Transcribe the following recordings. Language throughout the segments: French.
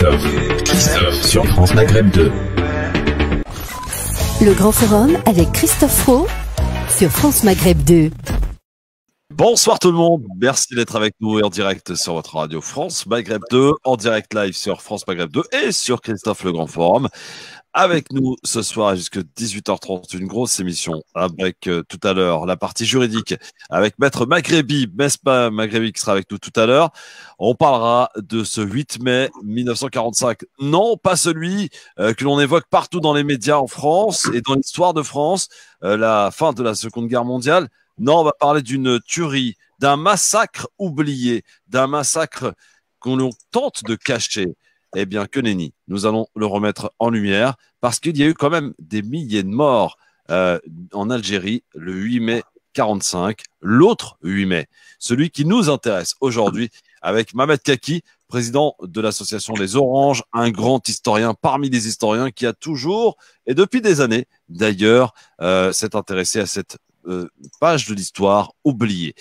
Christophe sur France Maghreb 2. Le Grand Forum avec Christophe Fro sur France Maghreb 2. Bonsoir tout le monde, merci d'être avec nous en direct sur votre radio France Maghreb 2, en direct live sur France Maghreb 2 et sur Christophe Le Grand Forum. Avec nous ce soir jusqu'à 18h30, une grosse émission avec tout à l'heure la partie juridique avec Maître Maghrebi, Mesbah Maghrebi qui sera avec nous tout à l'heure. On parlera de ce 8 mai 1945. Non, pas celui que l'on évoque partout dans les médias en France et dans l'histoire de France, la fin de la Seconde Guerre mondiale. Non, on va parler d'une tuerie, d'un massacre oublié, d'un massacre qu'on tente de cacher. Eh bien, que nenni, nous allons le remettre en lumière parce qu'il y a eu quand même des milliers de morts en Algérie le 8 mai 45, l'autre 8 mai, celui qui nous intéresse aujourd'hui avec Mohamed Kaki, président de l'association Les Oranges, un grand historien parmi les historiens qui a toujours, et depuis des années d'ailleurs, s'est intéressé à cette page de l'histoire oubliée.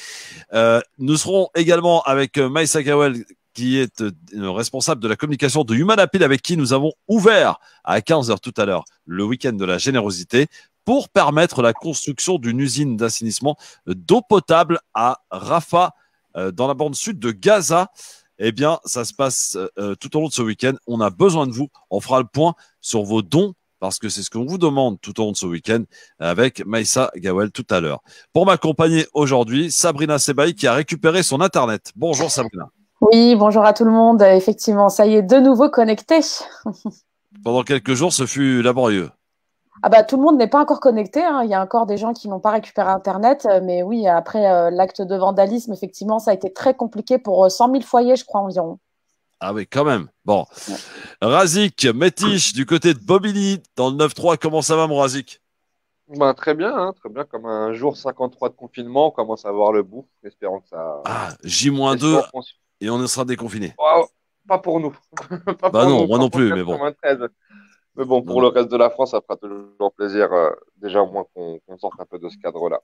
Nous serons également avec Maïssa Gawel, qui est responsable de la communication de Human Appeal, avec qui nous avons ouvert à 15h tout à l'heure le week-end de la générosité pour permettre la construction d'une usine d'assainissement d'eau potable à Rafah, dans la bande sud de Gaza. Eh bien, ça se passe tout au long de ce week-end. On a besoin de vous. On fera le point sur vos dons parce que c'est ce qu'on vous demande tout au long de ce week-end avec Maïssa Gawel tout à l'heure. Pour m'accompagner aujourd'hui, Sabrina Sebaï qui a récupéré son Internet. Bonjour Sabrina. Oui, bonjour à tout le monde. Effectivement, ça y est, de nouveau connecté. Pendant quelques jours, ce fut laborieux. Ah bah, tout le monde n'est pas encore connecté, hein. Il y a encore des gens qui n'ont pas récupéré Internet. Mais oui, après l'acte de vandalisme, effectivement, ça a été très compliqué pour 100 000 foyers, je crois, environ. Ah oui, quand même. Bon. Ouais. Razik, Métiche, du côté de Bobigny, dans le 9-3. Comment ça va, mon Razik? Ben, très bien, hein, très bien. Comme un jour 53 de confinement, on commence à voir le bout. Espérons que ça... Ah, J-2. Et on sera déconfiné. Oh, pas pour nous. Pas pour non, nous, moi non plus, mais bon. Mais bon, pour le reste de la France, ça fera toujours plaisir, déjà au moins qu'on sorte un peu de ce cadre-là.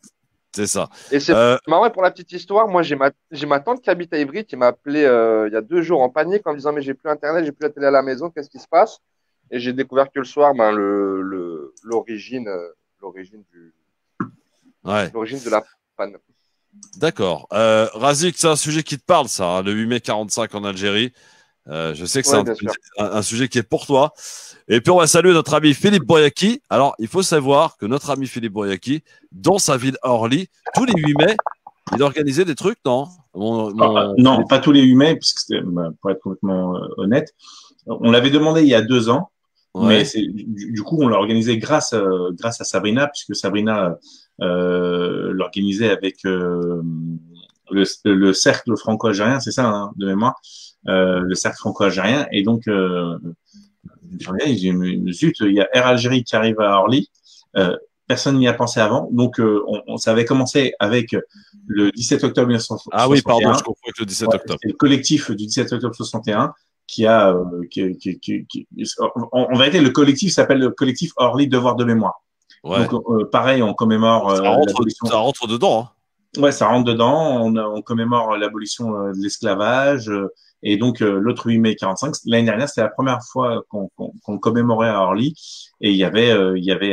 C'est ça. Et c'est marrant, pour la petite histoire, moi j'ai ma tante qui habite à Ivry qui m'a appelé il y a 2 jours en panique en me disant mais j'ai plus Internet, j'ai plus la télé à la maison, qu'est-ce qui se passe? Et j'ai découvert que le soir, l'origine de la panne. D'accord. Razik, c'est un sujet qui te parle, ça, hein, le 8 mai 45 en Algérie. Je sais que c'est un sujet qui est pour toi. Et puis, on va saluer notre ami Philippe Boyaki. Alors, il faut savoir que notre ami Philippe Boyaki, dans sa ville Orly, tous les 8 mai, il organisait des trucs, non? Non, pas tous les 8 mai, parce que pour être complètement honnête, on l'avait demandé il y a 2 ans. Ouais. Mais du coup, on l'a organisé grâce à Sabrina, puisque Sabrina l'organisait avec le cercle franco-algérien, c'est ça, hein, de mémoire, le cercle franco-algérien. Et donc, zut, il y a Air Algérie qui arrive à Orly. Personne n'y a pensé avant. Donc, ça avait commencé avec le 17 octobre 1961. Ah oui, pardon, je comprends avec le 17 octobre. C'est le collectif du 17 octobre 61 qui a, en vérité, le collectif s'appelle le collectif Orly Devoir de mémoire. Ouais. Donc, pareil, on commémore ça rentre dedans. Hein. Ouais, ça rentre dedans. On commémore l'abolition de l'esclavage. Et donc, l'autre 8 mai 45, l'année dernière, c'était la première fois qu'on commémorait à Orly. Et il y avait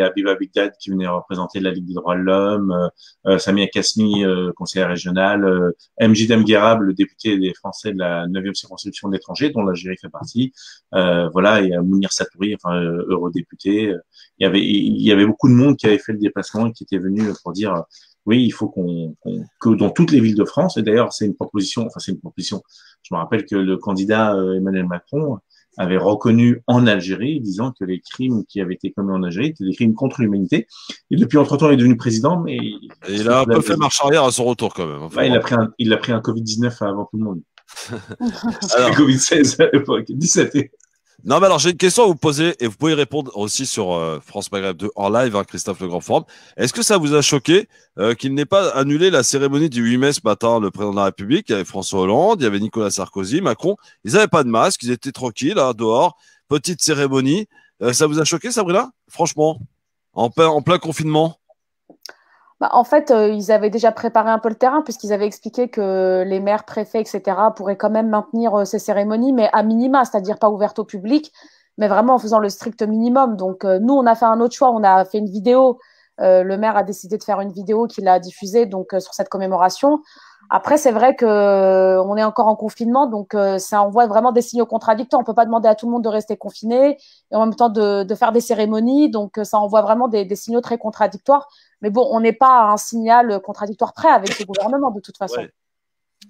Abiba Bigdad qui venait représenter la Ligue des droits de l'homme, Samia Kasmi, conseillère régionale, MJ Demguerab, le député des Français de la 9e circonscription de l'étranger, dont l'Algérie fait partie. Voilà, et Mounir Satouri, enfin, eurodéputé. Il y avait beaucoup de monde qui avait fait le déplacement et qui était venu pour dire, oui, il faut que dans toutes les villes de France, et d'ailleurs, c'est une proposition, je me rappelle que le candidat Emmanuel Macron avait reconnu en Algérie, disant que les crimes qui avaient été commis en Algérie étaient des crimes contre l'humanité. Et depuis, entre-temps, il est devenu président, mais... il a un peu fait marche arrière à son retour, quand même. Enfin, il a pris un Covid-19 avant tout le monde. C'était le Covid-16 à l'époque, 17. Non, mais alors j'ai une question à vous poser et vous pouvez répondre aussi sur France Maghreb 2 en live, hein, Christophe Le Grand Forum. Est-ce que ça vous a choqué qu'il n'ait pas annulé la cérémonie du 8 mai ce matin, le président de la République? Il y avait François Hollande, il y avait Nicolas Sarkozy, Macron. Ils n'avaient pas de masque, ils étaient tranquilles, hein, dehors. Petite cérémonie. Ça vous a choqué, Sabrina? Franchement, en plein confinement? Bah, en fait, ils avaient déjà préparé un peu le terrain puisqu'ils avaient expliqué que les maires, préfets, etc. pourraient quand même maintenir ces cérémonies, mais à minima, c'est-à-dire pas ouvertes au public, mais vraiment en faisant le strict minimum. Donc, nous, on a fait un autre choix. On a fait une vidéo. Le maire a décidé de faire une vidéo qu'il a diffusée donc, sur cette commémoration. Après, c'est vrai que on est encore en confinement, donc ça envoie vraiment des signaux contradictoires. On peut pas demander à tout le monde de rester confiné et en même temps de faire des cérémonies. Donc, ça envoie vraiment des signaux très contradictoires. Mais bon, on n'est pas à un signal contradictoire près avec ce gouvernement, de toute façon. Ouais.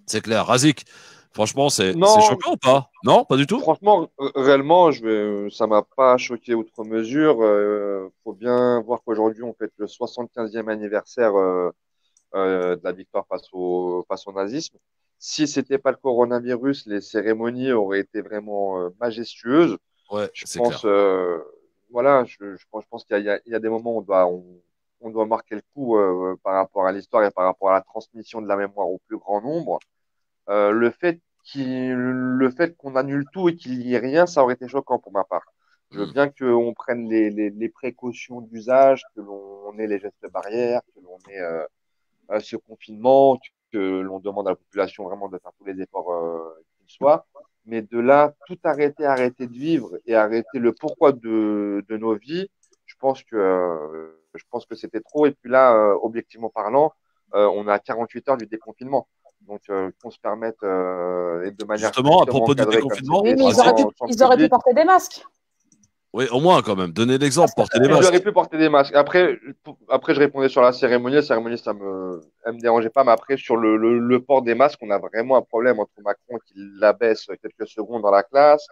C'est clair. Razik, franchement, c'est Non, choquant ou pas? Non, pas du tout? franchement, réellement, ça m'a pas choqué outre mesure. Faut bien voir qu'aujourd'hui, on fête le 75e anniversaire de la victoire face au nazisme. Si c'était pas le coronavirus, les cérémonies auraient été vraiment majestueuses. Ouais, Je c'est clair. pense, voilà, je pense qu'il y a des moments où on doit marquer le coup par rapport à l'histoire et par rapport à la transmission de la mémoire au plus grand nombre. Le fait qu'on annule tout et qu'il n'y ait rien, ça aurait été choquant pour ma part. Je veux bien qu'on prenne les précautions d'usage, que l'on ait les gestes barrières, que l'on ait ce confinement, que l'on demande à la population vraiment de faire tous les efforts qu'il soit. Mais de là, tout arrêter de vivre et arrêter le pourquoi de nos vies, je pense que c'était trop. Et puis là, objectivement parlant, on est à 48 heures du déconfinement. Donc, qu'on se permette et de manière Justement, à strictement propos du encadrée comme déconfinement, Oui, c'était mais Razik, ils auraient pu public. porter des masques. oui, au moins quand même, donnez l'exemple, portez des Ils auraient masques. pu porter des masques. Après, je répondais sur la cérémonie. La cérémonie, elle me dérangeait pas. Mais après, sur le port des masques, on a vraiment un problème entre Macron qui l'abaisse quelques secondes dans la classe,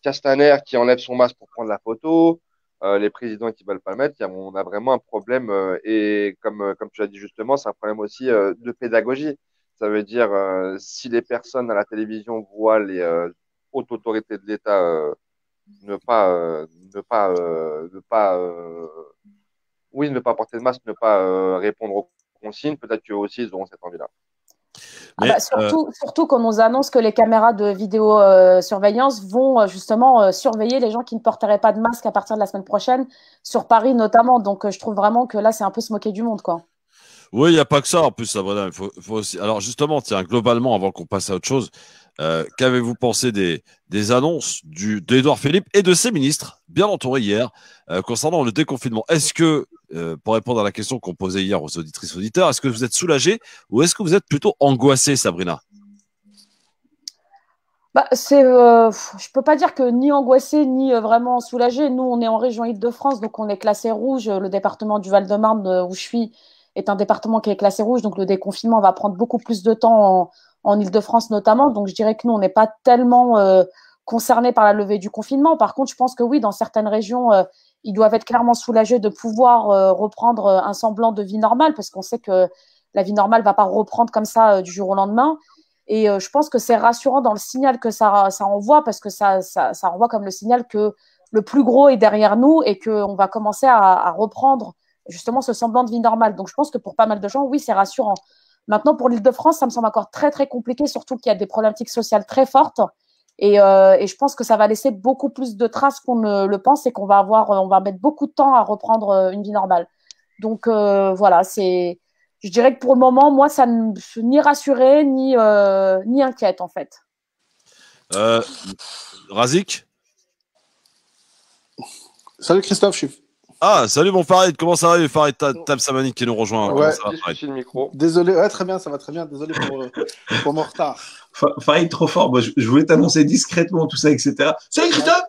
Castaner qui enlève son masque pour prendre la photo, les présidents qui veulent pas le mettre. On a vraiment un problème. Et comme tu l'as dit justement, c'est un problème aussi de pédagogie. Ça veut dire, si les personnes à la télévision voient les hautes autorités de l'État ne pas, oui, ne pas porter de masque, ne pas répondre aux consignes, peut-être qu'eux aussi, ils auront cette envie-là. Ah bah, surtout qu'on nous annonce que les caméras de vidéosurveillance vont justement surveiller les gens qui ne porteraient pas de masque à partir de la semaine prochaine, sur Paris notamment. Donc, je trouve vraiment que là, c'est un peu se moquer du monde, quoi. Oui, il n'y a pas que ça en plus, Sabrina. Faut aussi... Alors justement, tiens, globalement, avant qu'on passe à autre chose, qu'avez-vous pensé des annonces d'Édouard Philippe et de ses ministres, bien entourés hier, concernant le déconfinement? Est-ce que, pour répondre à la question qu'on posait hier aux auditrices auditeurs, est-ce que vous êtes soulagé ou est-ce que vous êtes plutôt angoissé, Sabrina? Bah, je peux pas dire que ni angoissé ni vraiment soulagé. Nous, on est en région Île-de-France, donc on est classé rouge. Le département du Val-de-Marne où je suis est un département qui est classé rouge, donc le déconfinement va prendre beaucoup plus de temps en Île-de-France notamment. Donc je dirais que nous, on n'est pas tellement concernés par la levée du confinement. Par contre, je pense que oui, dans certaines régions, ils doivent être clairement soulagés de pouvoir reprendre un semblant de vie normale, parce qu'on sait que la vie normale va pas reprendre comme ça du jour au lendemain. Et je pense que c'est rassurant dans le signal que ça envoie, parce que ça envoie comme le signal que le plus gros est derrière nous et qu'on va commencer à reprendre justement ce semblant de vie normale. Donc je pense que pour pas mal de gens, oui, c'est rassurant. Maintenant, pour l'Île-de-France, ça me semble encore très, très compliqué, surtout qu'il y a des problématiques sociales très fortes. Et je pense que ça va laisser beaucoup plus de traces qu'on ne le pense et qu'on va on va mettre beaucoup de temps à reprendre une vie normale. Donc voilà, je dirais que pour le moment, moi, ça ne me ni rassuré ni inquiète en fait. Razik? Salut Christophe, je suis. Ah, salut mon Farid, comment ça va, Farid Tabsamani qui nous rejoint? Ouais. Ça va, Farid, le micro. Désolé, ouais, très bien, ça va très bien. Désolé pour mon retard. Farid, trop fort. Moi, je voulais t'annoncer discrètement tout ça, etc. Salut Christophe!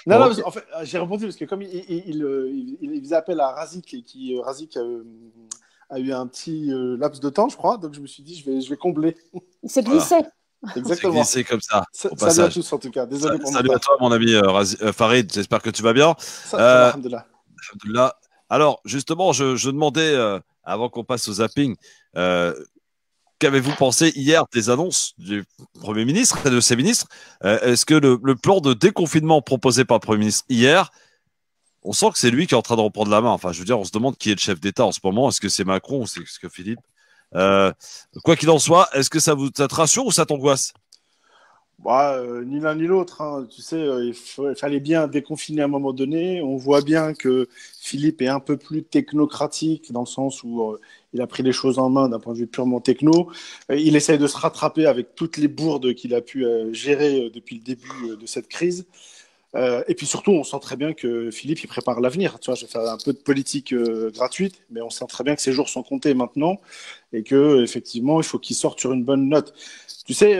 Non, non, en fait, j'ai répondu parce que comme il faisait appel à Razik et qui Razik a eu un petit laps de temps, je crois, donc je me suis dit je vais combler. Il s'est glissé. Exactement. C'est comme ça. Salut à tous en tout cas. Désolé pour salut à toi, mon ami Farid. J'espère que tu vas bien. Alhamdoulilah. Alors, justement, je demandais, avant qu'on passe au zapping, qu'avez-vous pensé hier des annonces du Premier ministre et de ses ministres? Est-ce que le plan de déconfinement proposé par le Premier ministre hier, on sent que c'est lui qui est en train de reprendre la main? Enfin, je veux dire, on se demande qui est le chef d'État en ce moment. Est-ce que c'est Macron ou est-ce que Philippe? Quoi qu'il en soit, est-ce que ça te rassure ou ça t'angoisse? Ni l'un ni l'autre, hein. Tu sais, il fallait bien déconfiner à un moment donné. On voit bien que Philippe est un peu plus technocratique dans le sens où il a pris les choses en main d'un point de vue purement techno. Il essaye de se rattraper avec toutes les bourdes qu'il a pu gérer depuis le début de cette crise. Et puis surtout, on sent très bien que Philippe, il prépare l'avenir. Tu vois, je vais faire un peu de politique gratuite, mais on sent très bien que ses jours sont comptés maintenant et que effectivement, il faut qu'il sorte sur une bonne note. Tu sais,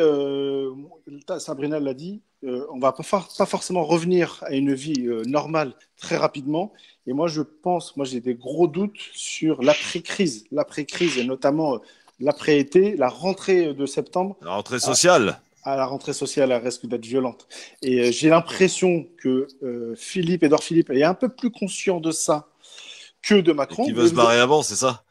Sabrina l'a dit, on va pas forcément revenir à une vie normale très rapidement. Et moi, j'ai des gros doutes sur l'après-crise et notamment l'après-été, la rentrée de septembre. La rentrée sociale. La rentrée sociale, elle risque d'être violente. Et j'ai l'impression que Édouard Philippe est un peu plus conscient de ça que de Macron. Et qui veut se barrer avant, c'est ça?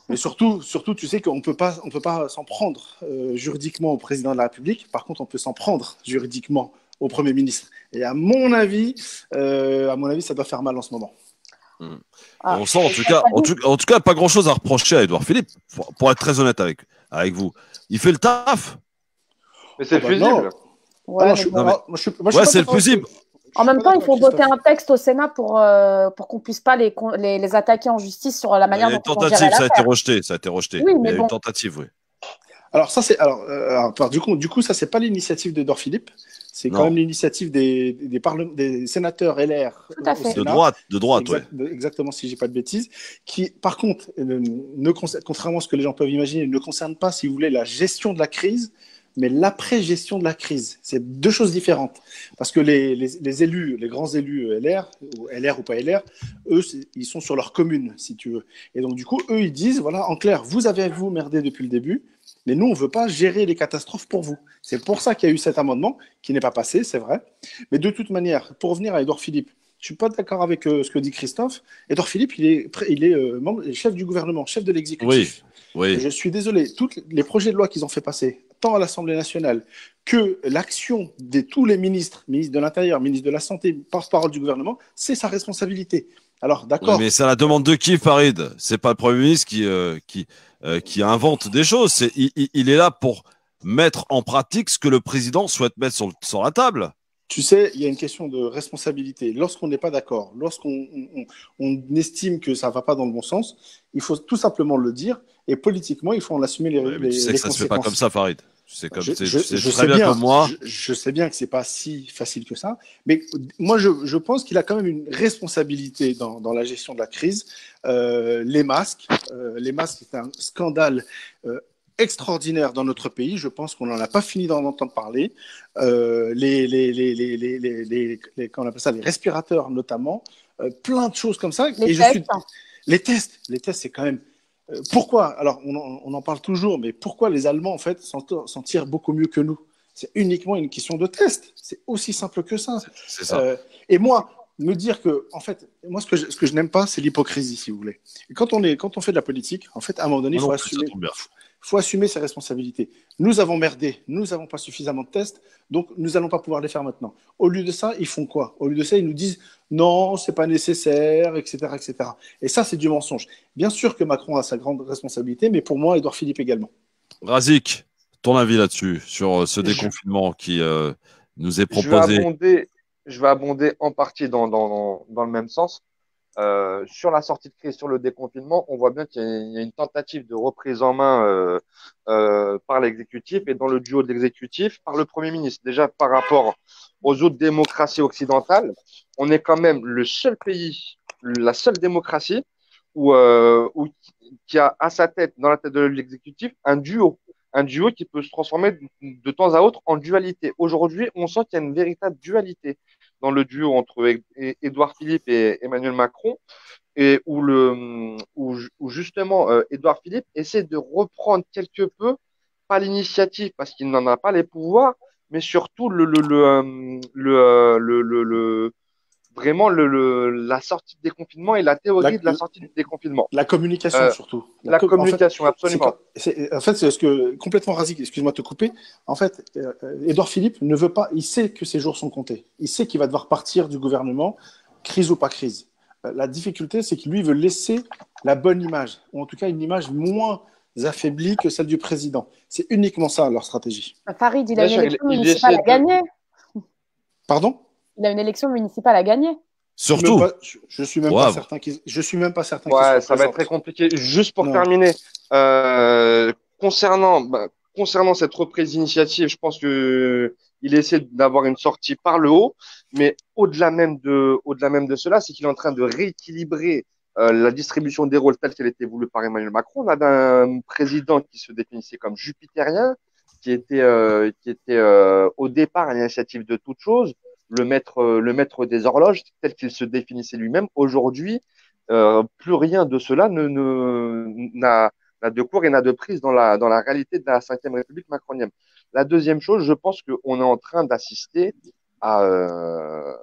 Mais surtout, tu sais qu'on peut pas s'en prendre juridiquement au président de la République. Par contre, on peut s'en prendre juridiquement au Premier ministre. Et à mon avis, ça doit faire mal en ce moment. On sent en tout cas, pas grand-chose à reprocher à Édouard Philippe, pour être très honnête avec vous. Il fait le taf. Mais c'est fusible. C'est le fusible. En même temps, il faut voter un texte au Sénat pour qu'on puisse pas les attaquer en justice sur la manière dont on gère ça a été rejeté. Oui, mais il y a une tentative, oui. Alors ça c'est du coup ça c'est pas l'initiative d'Édouard Philippe, c'est quand même l'initiative des sénateurs LR au Sénat. De droite, exactement, si j'ai pas de bêtises, qui par contre contrairement à ce que les gens peuvent imaginer, ne concerne pas, si vous voulez, la gestion de la crise, mais l'après-gestion de la crise. C'est deux choses différentes. Parce que les élus, les grands élus LR ou pas LR, eux, ils sont sur leur commune, si tu veux. Et donc, du coup, eux, ils disent, voilà, en clair, vous avez merdé depuis le début, mais nous, on ne veut pas gérer les catastrophes pour vous. C'est pour ça qu'il y a eu cet amendement, qui n'est pas passé, c'est vrai. Mais de toute manière, pour revenir à Édouard Philippe, je ne suis pas d'accord avec ce que dit Christophe. Édouard Philippe, il est chef du gouvernement, chef de l'exécutif. Oui. Et je suis désolé, tous les projets de loi qu'ils ont fait passer, tant à l'Assemblée nationale que l'action de tous les ministres de l'Intérieur, ministre de la Santé, porte-parole du gouvernement, c'est sa responsabilité. Alors, d'accord. Oui, mais c'est à la demande de qui, Farid? C'est pas le Premier ministre qui invente des choses. Il est là pour mettre en pratique ce que le président souhaite mettre sur la table. Tu sais, il y a une question de responsabilité. Lorsqu'on n'est pas d'accord, lorsqu'on estime que ça ne va pas dans le bon sens, il faut tout simplement le dire. Et politiquement, il faut en assumer les conséquences. Tu sais que ça ne se fait pas comme ça, Farid. Je sais bien comme moi. Je sais bien que ce n'est pas si facile que ça. Mais moi, je pense qu'il a quand même une responsabilité dans la gestion de la crise. Les masques, c'est un scandale extraordinaire dans notre pays. Je pense qu'on n'en a pas fini d'en entendre parler. Comment on appelle ça, les respirateurs notamment, plein de choses comme ça. Les tests, c'est quand même. Pourquoi? Alors, on en parle toujours, mais pourquoi les Allemands, en fait, s'en tirent beaucoup mieux que nous? C'est uniquement une question de test. C'est aussi simple que ça. C'est ça. Et moi, me dire que, en fait, moi, ce que je n'aime pas, c'est l'hypocrisie, si vous voulez. Et quand on fait de la politique, en fait, à un moment donné, il faut assumer ses responsabilités. Nous avons merdé, nous n'avons pas suffisamment de tests, donc nous n'allons pas pouvoir les faire maintenant. Au lieu de ça, ils font quoi? Au lieu de ça, ils nous disent non, c'est pas nécessaire, etc., etc. Et ça, c'est du mensonge. Bien sûr que Macron a sa grande responsabilité, mais pour moi, Édouard Philippe également. Razik, ton avis là-dessus, sur ce déconfinement qui nous est proposé? Je vais abonder en partie dans le même sens. Sur la sortie de crise, sur le déconfinement, on voit bien qu'il y a une tentative de reprise en main par l'exécutif et dans le duo de l'exécutif par le Premier ministre. Déjà, par rapport aux autres démocraties occidentales, on est quand même le seul pays, la seule démocratie qui a à sa tête, dans la tête de l'exécutif, un duo qui peut se transformer de temps à autre en dualité. Aujourd'hui, on sent qu'il y a une véritable dualité dans le duo entre Édouard Philippe et Emmanuel Macron, et où justement Édouard Philippe essaie de reprendre quelque peu, pas l'initiative parce qu'il n'en a pas les pouvoirs, mais surtout vraiment la sortie du déconfinement et la théorie de la sortie du déconfinement. La communication surtout. La communication, absolument. En fait, c'est ce que complètement Razik, excuse-moi de te couper. En fait, Édouard Philippe ne veut pas, il sait que ses jours sont comptés. Il sait qu'il va devoir partir du gouvernement, crise ou pas crise. La difficulté, c'est qu'il lui veut laisser la bonne image, ou en tout cas une image moins affaiblie que celle du président. C'est uniquement ça, leur stratégie. Farid, il a Bien une sûr, élection il municipale essaie à gagner. Pardon? Il a une élection municipale à gagner. Surtout. Je suis même Ouais. pas certain je suis même pas certain qu'il Ouais, se ça va être représente. très compliqué. Juste pour Non. terminer, concernant cette reprise d'initiative, je pense que il essaie d'avoir une sortie par le haut, mais au-delà même de cela, c'est qu'il est en train de rééquilibrer la distribution des rôles telle qu'elle était voulue par Emmanuel Macron. On avait un président qui se définissait comme jupitérien, qui était au départ à l'initiative de toute chose, le maître des horloges, tel qu'il se définissait lui-même. Aujourd'hui, plus rien de cela n'a de cours et n'a de prise dans la réalité de la Ve République macronienne. La deuxième chose, je pense qu'on est en train d'assister à, euh,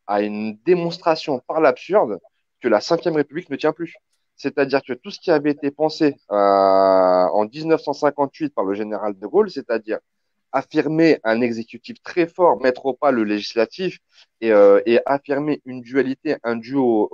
à une démonstration par l'absurde que la Ve République ne tient plus. C'est-à-dire que tout ce qui avait été pensé en 1958 par le général de Gaulle, c'est-à-dire affirmer un exécutif très fort, mettre au pas le législatif et affirmer une dualité, un duo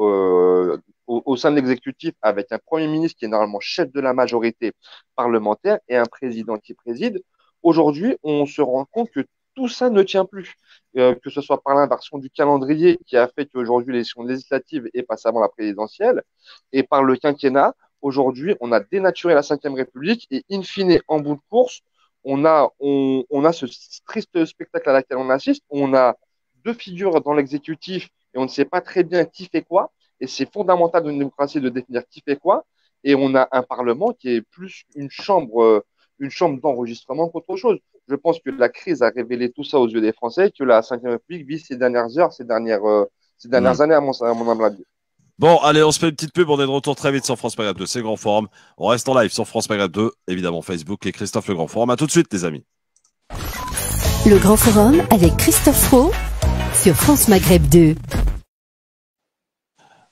au sein de l'exécutif avec un Premier ministre qui est normalement chef de la majorité parlementaire et un président qui préside. Aujourd'hui, on se rend compte que tout ça ne tient plus, que ce soit par l'inversion du calendrier qui a fait qu'aujourd'hui l'élection législative est passée avant la présidentielle et par le quinquennat. Aujourd'hui, on a dénaturé la Ve République et in fine, en bout de course, on a ce triste spectacle à laquelle on assiste. On a deux figures dans l'exécutif et on ne sait pas très bien qui fait quoi. Et c'est fondamental d'une démocratie de définir qui fait quoi. Et on a un Parlement qui est plus une chambre d'enregistrement qu'autre chose. Je pense que la crise a révélé tout ça aux yeux des Français, que la Ve République vit ces dernières heures, ces dernières années, à mon humble avis. Bon, allez, on se fait une petite pub. On est de retour très vite sur France Maghreb 2. C'est Grand Forum. On reste en live sur France Maghreb 2, évidemment Facebook et Christophe Le Grand Forum. À tout de suite, les amis. Le Grand Forum avec Christophe Fro sur France Maghreb 2.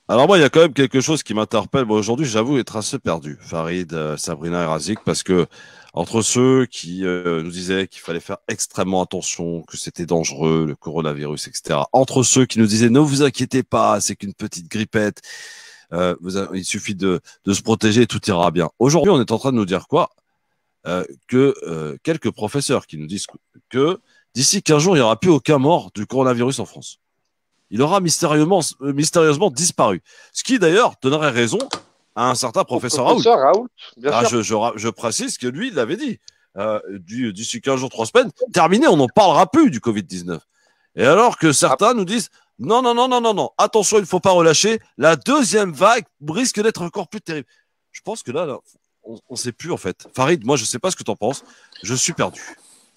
Alors moi, il y a quand même quelque chose qui m'interpelle. Bon, aujourd'hui, j'avoue être assez perdu, Farid, Sabrina et Razik, parce que entre ceux qui nous disaient qu'il fallait faire extrêmement attention, que c'était dangereux, le coronavirus, etc. Entre ceux qui nous disaient ne vous inquiétez pas, c'est qu'une petite grippette, il suffit de se protéger et tout ira bien. Aujourd'hui, on est en train de nous dire quoi? Quelques professeurs qui nous disent que d'ici 15 jours, il n'y aura plus aucun mort du coronavirus en France. Il aura mystérieusement disparu. Ce qui, d'ailleurs, donnerait raison à un certain professeur Raoult. Bien sûr. Je précise que lui, il l'avait dit. D'ici 15 jours, 3 semaines, terminé, on n'en parlera plus du Covid-19. Et alors que certains nous disent non, attention, il ne faut pas relâcher. La deuxième vague risque d'être encore plus terrible. Je pense que là on ne sait plus, en fait. Farid, moi, je ne sais pas ce que tu en penses. Je suis perdu.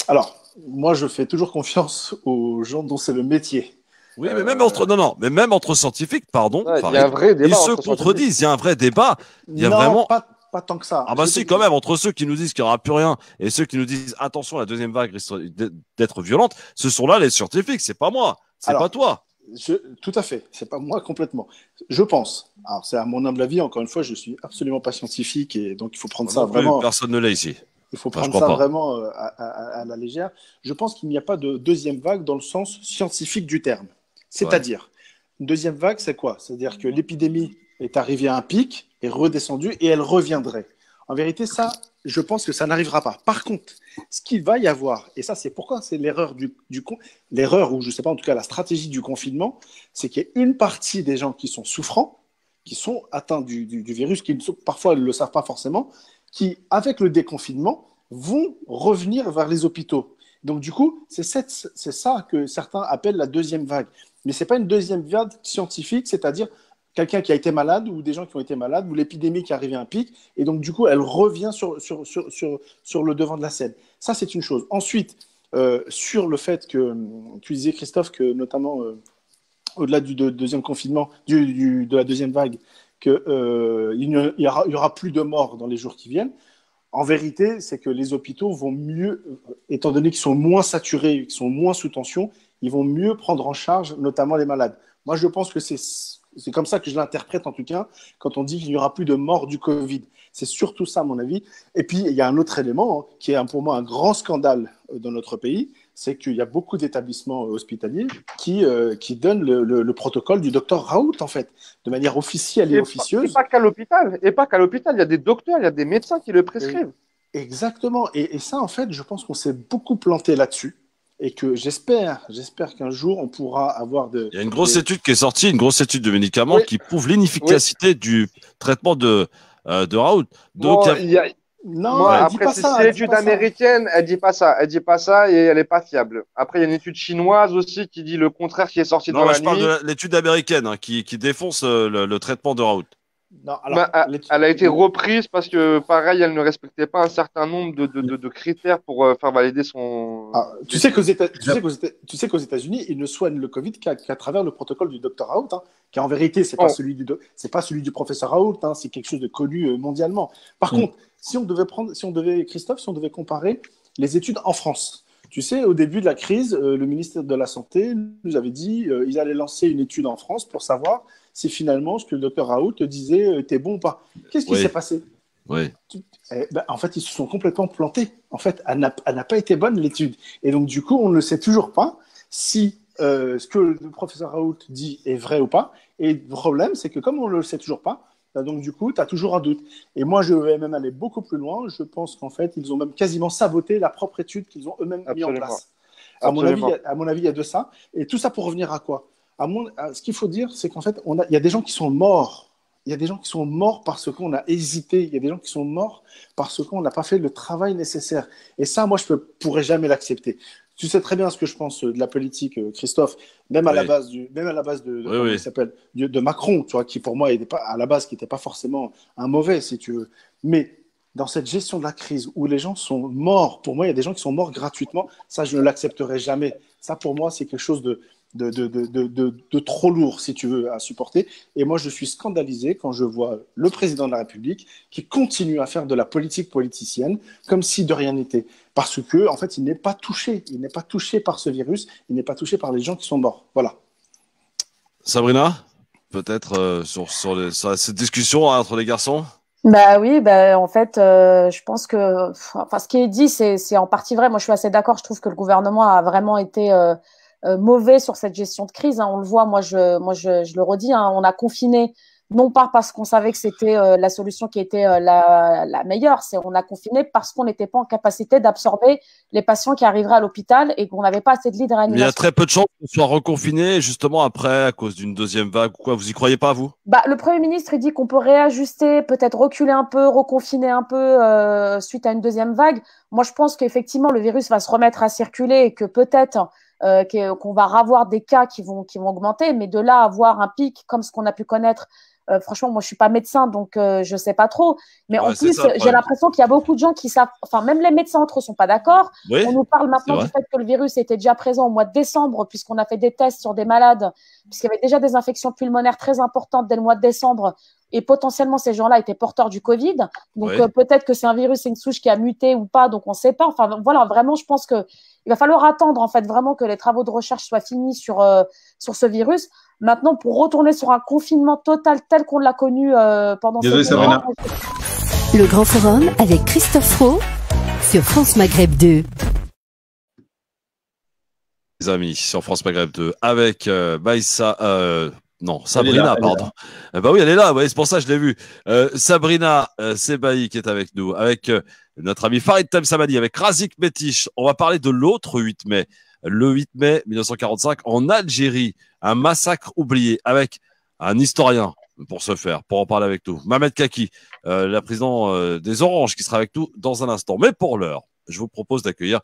Alors, moi, je fais toujours confiance aux gens dont c'est le métier. Oui, mais même entre scientifiques, pardon, ouais, il y a un vrai débat. Ils se contredisent. Il y a un vrai débat. Il y a vraiment. Pas tant que ça. Ah bah si, quand même, entre ceux qui nous disent qu'il n'y aura plus rien et ceux qui nous disent attention, la deuxième vague risque d'être violente, ce sont là les scientifiques. C'est pas moi, c'est pas toi. Tout à fait, c'est pas moi complètement. Je pense. Alors c'est à mon humble avis. Encore une fois, je suis absolument pas scientifique et donc il faut prendre ça vraiment. Personne ne l'est ici. Il faut prendre ça vraiment à la légère. Je pense qu'il n'y a pas de deuxième vague dans le sens scientifique du terme. C'est-à-dire, une deuxième vague, c'est quoi? C'est-à-dire que l'épidémie est arrivée à un pic, est redescendue et elle reviendrait. En vérité, ça, je pense que ça n'arrivera pas. Par contre, ce qu'il va y avoir, et ça, c'est pourquoi c'est l'erreur l'erreur, ou je ne sais pas, en tout cas la stratégie du confinement, c'est qu'il y a une partie des gens qui sont souffrants, qui sont atteints du virus, qui parfois ne le savent pas forcément, qui, avec le déconfinement, vont revenir vers les hôpitaux. Donc, du coup, c'est ça que certains appellent la deuxième vague. Mais ce n'est pas une deuxième vague scientifique, c'est-à-dire quelqu'un qui a été malade ou des gens qui ont été malades ou l'épidémie qui est arrivée à un pic. Et donc, du coup, elle revient sur le devant de la scène. Ça, c'est une chose. Ensuite, sur le fait que tu disais, Christophe, que notamment au-delà du deuxième confinement, de la deuxième vague, qu'il n'y aura plus de morts dans les jours qui viennent. En vérité, c'est que les hôpitaux vont mieux, étant donné qu'ils sont moins saturés, qu'ils sont moins sous tension, ils vont mieux prendre en charge notamment les malades. Moi, je pense que C'est comme ça que je l'interprète en tout cas, quand on dit qu'il n'y aura plus de morts du Covid. C'est surtout ça, à mon avis. Et puis, il y a un autre élément qui est pour moi un grand scandale dans notre pays, c'est qu'il y a beaucoup d'établissements hospitaliers qui donnent le protocole du docteur Raoult, en fait, de manière officielle et officieuse. Et pas qu'à l'hôpital. Et pas qu'à l'hôpital. Il y a des docteurs, il y a des médecins qui le prescrivent. Exactement. Et ça, en fait, je pense qu'on s'est beaucoup planté là-dessus. Et que j'espère qu'un jour, on pourra avoir de... Il y a une grosse étude qui est sortie, une grosse étude de médicaments qui prouve l'inefficacité du traitement de Raoult. Donc, Non, après, c'est l'étude américaine, elle dit pas ça. Elle dit pas ça et elle est pas fiable. Après, il y a une étude chinoise aussi qui dit le contraire, qui est sortie dans la nuit. Non, je parle de l'étude américaine qui défonce le traitement de Raoult. Non, alors, elle a été reprise parce que, pareil, elle ne respectait pas un certain nombre de critères pour faire valider son... Tu sais qu'aux États-Unis, ils ne soignent le Covid qu'à travers le protocole du docteur Raoult, qui en vérité, c'est pas celui du professeur Raoult, c'est quelque chose de connu mondialement. Par contre, si on devait comparer les études en France, tu sais, au début de la crise, le ministère de la Santé nous avait dit qu'ils allaient lancer une étude en France pour savoir si finalement ce que le docteur Raoult disait était bon ou pas. Qu'est-ce qui s'est passé ? En fait, ils se sont complètement plantés. En fait, elle n'a pas été bonne, l'étude. Et donc, du coup, on ne sait toujours pas si ce que le professeur Raoult dit est vrai ou pas. Et le problème, c'est que comme on ne le sait toujours pas, donc du coup, tu as toujours un doute. Et moi, je vais même aller beaucoup plus loin. Je pense qu'en fait, ils ont même quasiment saboté la propre étude qu'ils ont eux-mêmes mis en place. À mon avis, il y a de ça. Et tout ça pour revenir à quoi ? Ce qu'il faut dire, c'est qu'en fait, il y a des gens qui sont morts. Il y a des gens qui sont morts parce qu'on a hésité. Il y a des gens qui sont morts parce qu'on n'a pas fait le travail nécessaire. Et ça, moi, je ne pourrais jamais l'accepter. Tu sais très bien ce que je pense de la politique, Christophe, même à la base de Macron, tu vois, qui pour moi à la base qui n'était pas forcément un mauvais, si tu veux. Mais dans cette gestion de la crise où les gens sont morts, pour moi, il y a des gens qui sont morts gratuitement. Ça, je ne l'accepterai jamais. Ça, pour moi, c'est quelque chose de trop lourd, si tu veux, à supporter. Et moi, je suis scandalisé quand je vois le président de la République qui continue à faire de la politique politicienne comme si de rien n'était. Parce que, en fait, il n'est pas touché. Il n'est pas touché par ce virus. Il n'est pas touché par les gens qui sont morts. Voilà. Sabrina, peut-être sur cette discussion entre les garçons. Bah oui, en fait, je pense que, ce qui est dit, c'est en partie vrai. Moi, je suis assez d'accord. Je trouve que le gouvernement a vraiment été mauvais sur cette gestion de crise. On le voit. Moi, je le redis. On a confiné non pas parce qu'on savait que c'était la solution qui était la meilleure. On a confiné parce qu'on n'était pas en capacité d'absorber les patients qui arriveraient à l'hôpital et qu'on n'avait pas assez de lits de réanimation. Mais il y a très peu de chances qu'on soit reconfiné justement après à cause d'une deuxième vague ou quoi. Vous y croyez pas, vous ? Le Premier ministre, il dit qu'on peut réajuster, peut-être reculer un peu, reconfiner un peu suite à une deuxième vague. Moi, je pense qu'effectivement, le virus va se remettre à circuler et que peut-être qu'on va avoir des cas qui vont augmenter, mais de là à avoir un pic comme ce qu'on a pu connaître, franchement, moi je suis pas médecin, donc je sais pas trop. Mais en plus, j'ai l'impression qu'il y a beaucoup de gens qui savent, enfin même les médecins entre eux sont pas d'accord. Oui, on nous parle maintenant du fait que le virus était déjà présent au mois de décembre, puisqu'on a fait des tests sur des malades, puisqu'il y avait déjà des infections pulmonaires très importantes dès le mois de décembre. Et potentiellement, ces gens-là étaient porteurs du Covid. Donc, peut-être que c'est un virus, c'est une souche qui a muté ou pas. Donc, on ne sait pas. Enfin, voilà, vraiment, je pense qu'il va falloir attendre, en fait, vraiment que les travaux de recherche soient finis sur ce virus. Maintenant, pour retourner sur un confinement total tel qu'on l'a connu pendant ces mois. Le Grand Forum avec Christophe Roux sur France Maghreb 2. Les amis, sur France Maghreb 2, avec Sabrina, pardon. Bah oui, elle est là, c'est pour ça que je l'ai vue. Sabrina Sebaï qui est avec nous, avec notre ami Farid Temsamani, avec Razik Metiche. On va parler de l'autre 8 mai. Le 8 mai 1945, en Algérie, un massacre oublié, avec un historien pour ce faire, pour en parler avec nous. Mohamed Kaki, la présidente des Oranges, qui sera avec nous dans un instant. Mais pour l'heure, je vous propose d'accueillir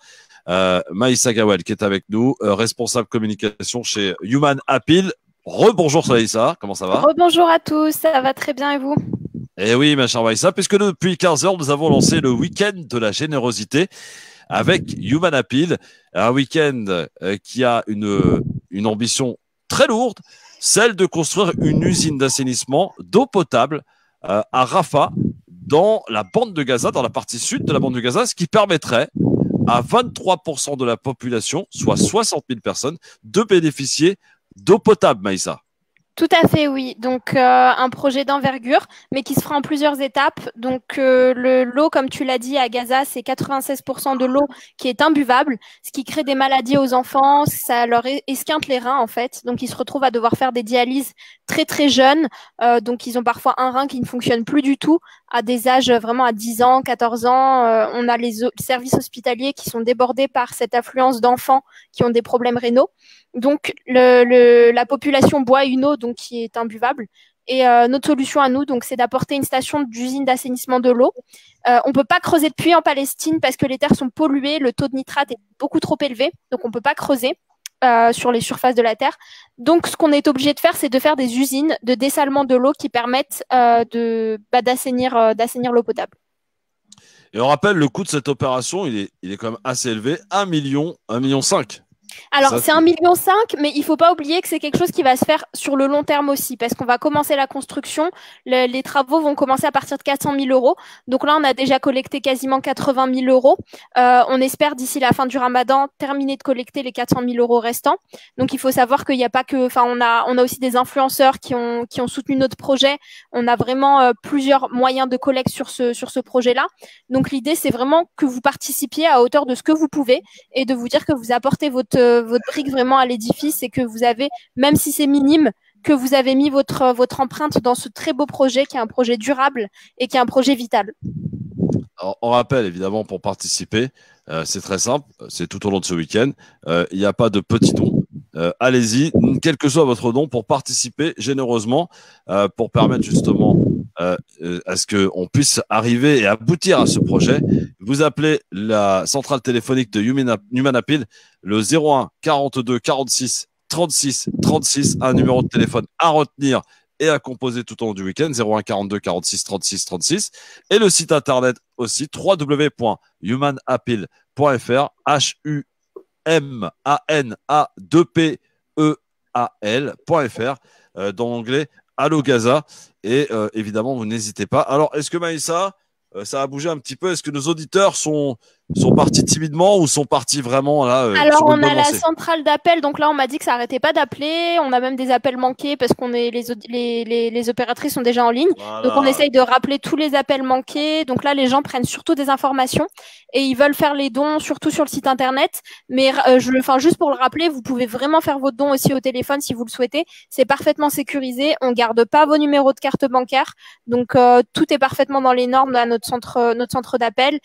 Maïssa Gawel, qui est avec nous, responsable communication chez Human Appeal. Rebonjour Maïssa, comment ça va ? Rebonjour à tous, ça va très bien et vous ? Eh oui, ma chère Maïssa, puisque depuis 15 heures, nous avons lancé le week-end de la générosité avec Human Appeal, un week-end qui a une ambition très lourde, celle de construire une usine d'assainissement d'eau potable à Rafah, dans la bande de Gaza, dans la partie sud de la bande de Gaza, ce qui permettrait à 23% de la population, soit 60 000 personnes, de bénéficier d'eau potable, Maïssa. Tout à fait, oui. Donc, un projet d'envergure, mais qui se fera en plusieurs étapes. Donc, l'eau, comme tu l'as dit, à Gaza, c'est 96% de l'eau qui est imbuvable, ce qui crée des maladies aux enfants. Ça leur esquinte les reins, en fait. Donc, ils se retrouvent à devoir faire des dialyses très, très jeunes. Donc, ils ont parfois un rein qui ne fonctionne plus du tout à des âges vraiment à 10 ans, 14 ans. On a les services hospitaliers qui sont débordés par cette affluence d'enfants qui ont des problèmes rénaux. Donc, la population boit une eau donc, qui est imbuvable. Et notre solution à nous, donc, c'est d'apporter une station d'usine d'assainissement de l'eau. On ne peut pas creuser de puits en Palestine parce que les terres sont polluées, le taux de nitrate est beaucoup trop élevé, donc on ne peut pas creuser sur les surfaces de la terre. Donc, ce qu'on est obligé de faire, c'est de faire des usines de dessalement de l'eau qui permettent d'assainir l'eau potable. Et on rappelle, le coût de cette opération, il est quand même assez élevé, 1 million, 1,5 million. Alors, c'est 1,5 million, mais il ne faut pas oublier que c'est quelque chose qui va se faire sur le long terme aussi, parce qu'on va commencer la construction. Les travaux vont commencer à partir de 400 000 euros. Donc là, on a déjà collecté quasiment 80 000 euros. On espère d'ici la fin du Ramadan terminer de collecter les 400 000 euros restants. Donc, il faut savoir qu'il n'y a pas que, enfin, on a aussi des influenceurs qui ont soutenu notre projet. On a vraiment plusieurs moyens de collecte sur ce projet-là. Donc, l'idée, c'est vraiment que vous participiez à hauteur de ce que vous pouvez et de vous dire que vous apportez votre brique vraiment à l'édifice et que vous avez, même si c'est minime, que vous avez mis votre empreinte dans ce très beau projet qui est un projet durable et qui est un projet vital. Alors, on rappelle évidemment pour participer, c'est très simple, c'est tout au long de ce week-end. Il n'y a pas de petits dons. Allez-y, quel que soit votre don, pour participer généreusement, pour permettre justement à ce qu'on puisse arriver et aboutir à ce projet. Vous appelez la centrale téléphonique de Human Appeal, le 01 42 46 36 36, un numéro de téléphone à retenir et à composer tout au long du week-end, 01 42 46 36 36, et le site internet aussi, www.humanappeal.fr, HUMANA2PEAL.fr, dans l'onglet Allo Gaza, et évidemment, vous n'hésitez pas. Alors, est-ce que Maïssa, ça a bougé un petit peu? Est-ce que nos auditeurs sont partis timidement ou sont partis vraiment là Alors, sur une on bonne a la lancée? centrale d'appel. Donc là, on m'a dit que ça arrêtait pas d'appeler. On a même des appels manqués parce qu'on est les opératrices sont déjà en ligne. Voilà. Donc, on essaye de rappeler tous les appels manqués. Donc là, les gens prennent surtout des informations et ils veulent faire les dons surtout sur le site internet. Mais juste pour le rappeler, vous pouvez vraiment faire vos dons aussi au téléphone si vous le souhaitez. C'est parfaitement sécurisé. On garde pas vos numéros de carte bancaire. Donc tout est parfaitement dans les normes à notre centre d'appel.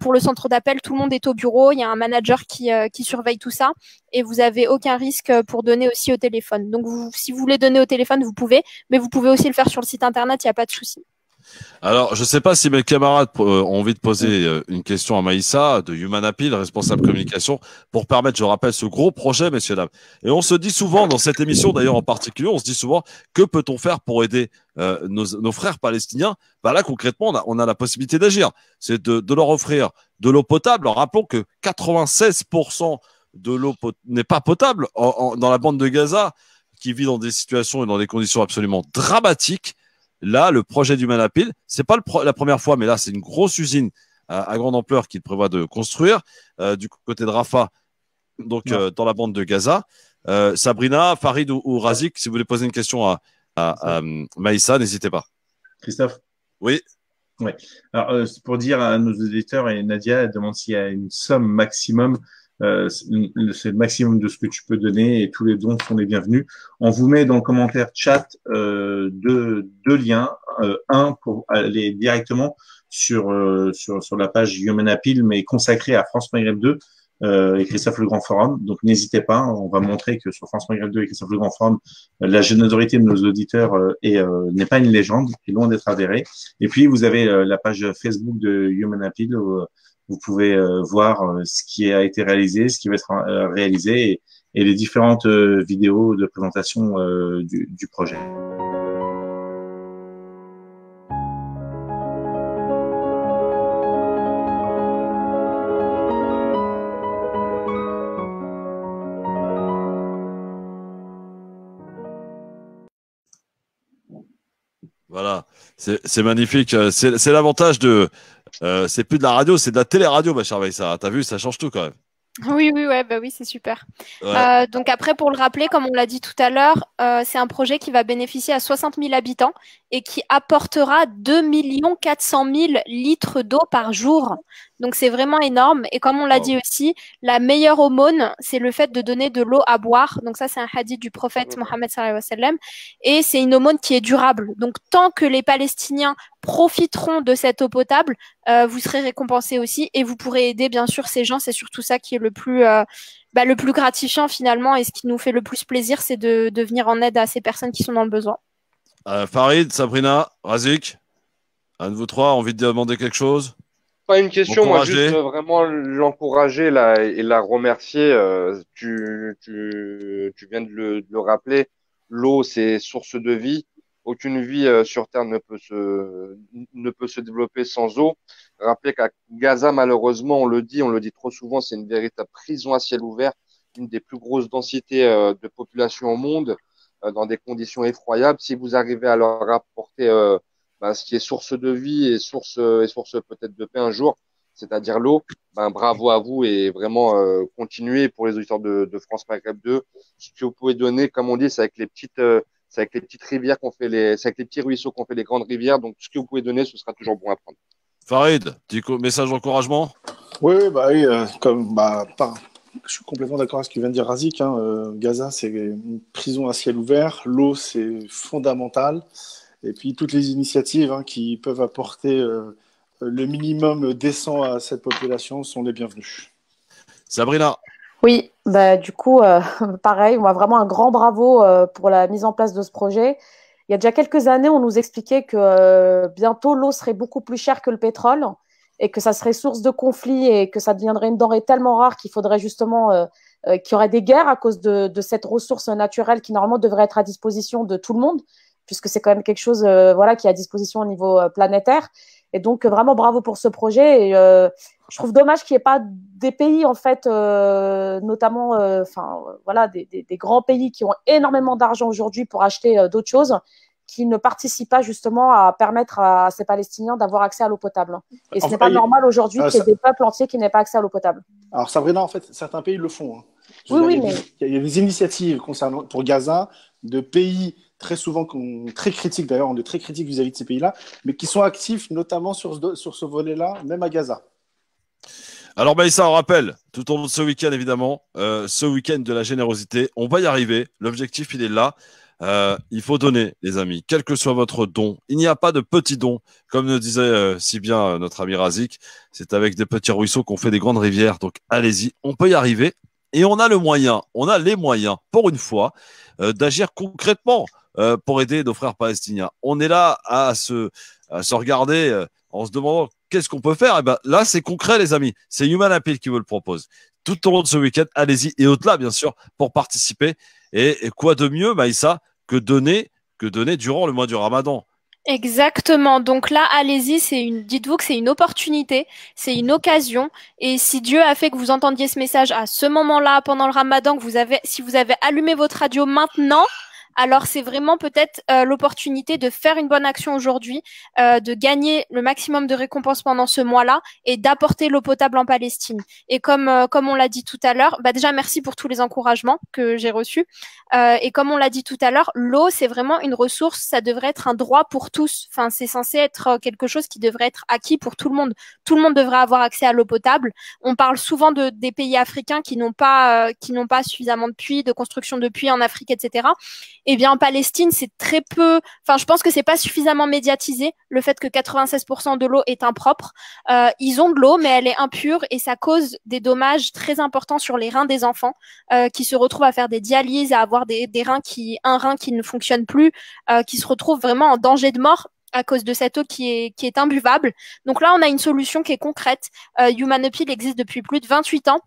Pour le centre d'appel, tout le monde est au bureau. Il y a un manager qui surveille tout ça et vous avez aucun risque pour donner aussi au téléphone. Donc si vous voulez donner au téléphone, vous pouvez, mais vous pouvez aussi le faire sur le site internet. Il n'y a pas de souci. Alors, je ne sais pas si mes camarades ont envie de poser une question à Maïssa de Human Appeal, responsable communication, pour permettre, je rappelle, ce gros projet, messieurs, dames. Et on se dit souvent, dans cette émission d'ailleurs en particulier, on se dit souvent, que peut-on faire pour aider nos frères palestiniens? Bah là, concrètement, on a la possibilité d'agir. C'est de leur offrir de l'eau potable. Alors, rappelons que 96% de l'eau n'est pas potable dans la bande de Gaza, qui vit dans des situations et dans des conditions absolument dramatiques. Là, le projet d'Human Appeal, c'est pas la première fois, mais là, c'est une grosse usine à grande ampleur qu'il prévoit de construire du côté de Rafah, donc dans la bande de Gaza. Sabrina, Farid ou Razik, si vous voulez poser une question à Maïssa, n'hésitez pas. Christophe? Oui. Ouais. Alors, pour dire à nos auditeurs, et Nadia elle demande s'il y a une somme maximum. C'est le maximum de ce que tu peux donner et tous les dons sont les bienvenus. On vous met dans le commentaire chat deux liens, un pour aller directement sur la page Human Appeal, mais consacré à France Maghreb 2 et Christophe Le Grand Forum. Donc n'hésitez pas, on va montrer que sur France Maghreb 2 et Christophe Le Grand Forum, la générosité de nos auditeurs n'est pas une légende, est loin d'être avérée. Et puis vous avez la page Facebook de Human Appeal où vous pouvez voir ce qui a été réalisé, ce qui va être réalisé et les différentes vidéos de présentation du projet. Voilà, c'est magnifique. C'est l'avantage de... c'est plus de la radio, c'est de la télé-radio, ma chère Maïssa. T'as vu, ça change tout quand même. Oui, oui, ouais, bah oui, c'est super. Ouais. Donc après, pour le rappeler, comme on l'a dit tout à l'heure, c'est un projet qui va bénéficier à 60 000 habitants et qui apportera 2 400 000 litres d'eau par jour. Donc c'est vraiment énorme. Et comme on l'a dit aussi, la meilleure aumône, c'est le fait de donner de l'eau à boire. Donc ça, c'est un hadith du prophète Mohammed sallallahu alayhi wa sallam. Et c'est une aumône qui est durable. Donc tant que les Palestiniens profiteront de cette eau potable, vous serez récompensés aussi et vous pourrez aider bien sûr ces gens. C'est surtout ça qui est le plus gratifiant finalement et ce qui nous fait le plus plaisir, c'est de venir en aide à ces personnes qui sont dans le besoin. Farid, Sabrina, Razik, un de vous trois a envie de demander quelque chose? Pas une question, moi Encourager. juste vraiment l'encourager là, et la remercier. Tu viens de le rappeler, l'eau c'est source de vie. Aucune vie sur Terre ne peut se développer sans eau. Rappelez qu'à Gaza, malheureusement, on le dit trop souvent, c'est une véritable prison à ciel ouvert, une des plus grosses densités de population au monde, dans des conditions effroyables. Si vous arrivez à leur apporter ce qui est source de vie et source peut-être de paix un jour, c'est-à-dire l'eau, bravo à vous et vraiment continuez pour les auditeurs de France Maghreb 2. Ce que vous pouvez donner, comme on dit, c'est avec les petites rivières c'est avec les petits ruisseaux qu'on fait les grandes rivières. Donc, ce que vous pouvez donner, ce sera toujours bon à prendre. Farid, petit message d'encouragement? Oui, je suis complètement d'accord avec ce que vient de dire Razik. Gaza, c'est une prison à ciel ouvert. L'eau, c'est fondamental. Et puis, toutes les initiatives qui peuvent apporter le minimum décent à cette population sont les bienvenues. Sabrina. Oui, du coup, pareil, moi vraiment un grand bravo pour la mise en place de ce projet. Il y a déjà quelques années, on nous expliquait que bientôt l'eau serait beaucoup plus chère que le pétrole et que ça serait source de conflits et que ça deviendrait une denrée tellement rare qu'il faudrait justement qu'il y aurait des guerres à cause de cette ressource naturelle qui normalement devrait être à disposition de tout le monde, puisque c'est quand même quelque chose qui est à disposition au niveau planétaire. Et donc, vraiment bravo pour ce projet. Et je trouve dommage qu'il n'y ait pas des pays, en fait, notamment des grands pays qui ont énormément d'argent aujourd'hui pour acheter d'autres choses, qui ne participent pas justement à permettre à ces Palestiniens d'avoir accès à l'eau potable. Et ce n'est pas normal aujourd'hui qu'il y ait des peuples entiers qui n'aient pas accès à l'eau potable. Alors, Sabrina, en fait, certains pays le font. Oui, il y a des initiatives pour Gaza de pays très souvent très critiques, d'ailleurs, on est très critiques vis-à-vis de ces pays-là, mais qui sont actifs notamment sur ce volet-là, même à Gaza. Alors Maïssa, on rappelle, tout au long de ce week-end évidemment, ce week-end de la générosité, on va y arriver, l'objectif il est là, il faut donner les amis, quel que soit votre don, il n'y a pas de petits dons, comme le disait si bien notre ami Razik, c'est avec des petits ruisseaux qu'on fait des grandes rivières, donc allez-y, on peut y arriver, et on a les moyens, pour une fois, d'agir concrètement pour aider nos frères palestiniens. On est là à se regarder en se demandant qu'est-ce qu'on peut faire. Et ben là, c'est concret, les amis. C'est Human Appeal qui vous le propose. Tout au long de ce week-end, allez-y et au-delà, bien sûr, pour participer. Et quoi de mieux, Maïssa, que donner durant le mois du Ramadan. Exactement. Donc là, allez-y, dites-vous que c'est une opportunité, c'est une occasion. Et si Dieu a fait que vous entendiez ce message à ce moment-là, pendant le Ramadan, si vous avez allumé votre radio maintenant, alors c'est vraiment peut-être l'opportunité de faire une bonne action aujourd'hui, de gagner le maximum de récompenses pendant ce mois-là et d'apporter l'eau potable en Palestine. Et comme on l'a dit tout à l'heure, déjà merci pour tous les encouragements que j'ai reçus. Et comme on l'a dit tout à l'heure, l'eau c'est vraiment une ressource, ça devrait être un droit pour tous. Enfin, c'est censé être quelque chose qui devrait être acquis pour tout le monde. Tout le monde devrait avoir accès à l'eau potable. On parle souvent des pays africains qui n'ont pas suffisamment de puits, de construction de puits en Afrique, etc. Eh bien, en Palestine, c'est très peu. Enfin, je pense que c'est pas suffisamment médiatisé le fait que 96% de l'eau est impropre. Ils ont de l'eau, mais elle est impure et ça cause des dommages très importants sur les reins des enfants qui se retrouvent à faire des dialyses, à avoir un rein qui ne fonctionne plus, qui se retrouvent vraiment en danger de mort à cause de cette eau qui est imbuvable. Donc là, on a une solution qui est concrète. Human Appeal existe depuis plus de 28 ans.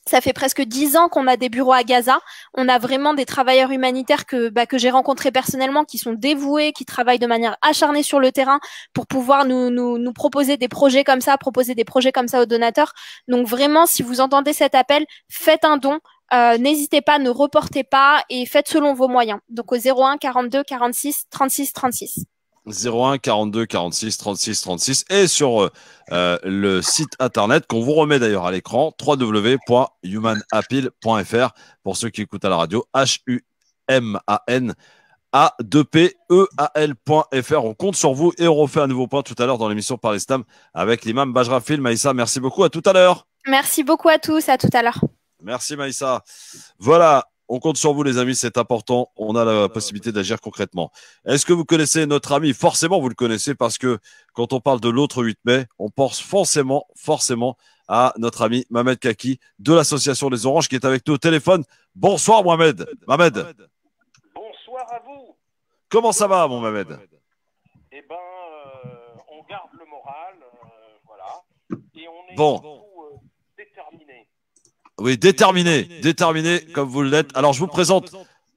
Ça fait presque 10 ans qu'on a des bureaux à Gaza. On a vraiment des travailleurs humanitaires que j'ai rencontrés personnellement, qui sont dévoués, qui travaillent de manière acharnée sur le terrain pour pouvoir nous proposer des projets comme ça, aux donateurs. Donc vraiment, si vous entendez cet appel, faites un don. N'hésitez pas, ne reportez pas et faites selon vos moyens. Donc au 01 42 46 36 36. 01 42 46 36 36 et sur le site internet qu'on vous remet d'ailleurs à l'écran, www.humanappeal.fr pour ceux qui écoutent à la radio, HUMANA2PEAL.fr. On compte sur vous et on refait un nouveau point tout à l'heure dans l'émission Par l'Islam avec l'imam Bajrafil. Maïssa, merci beaucoup, à tout à l'heure. Merci beaucoup à tous, à tout à l'heure. Merci Maïssa. Voilà, on compte sur vous les amis, c'est important. On a la possibilité d'agir concrètement. Est-ce que vous connaissez notre ami? Forcément, vous le connaissez parce que quand on parle de l'autre 8 mai, on pense forcément à notre ami Mohamed Kaki de l'association des Oranges qui est avec nous au téléphone. Bonsoir Mohamed. Mohamed. Bonsoir à vous. Comment ça va mon Mohamed? Eh ben, on garde le moral, voilà, et on est bon. surtout déterminés. Oui, déterminé comme vous l'êtes. Alors, je vous présente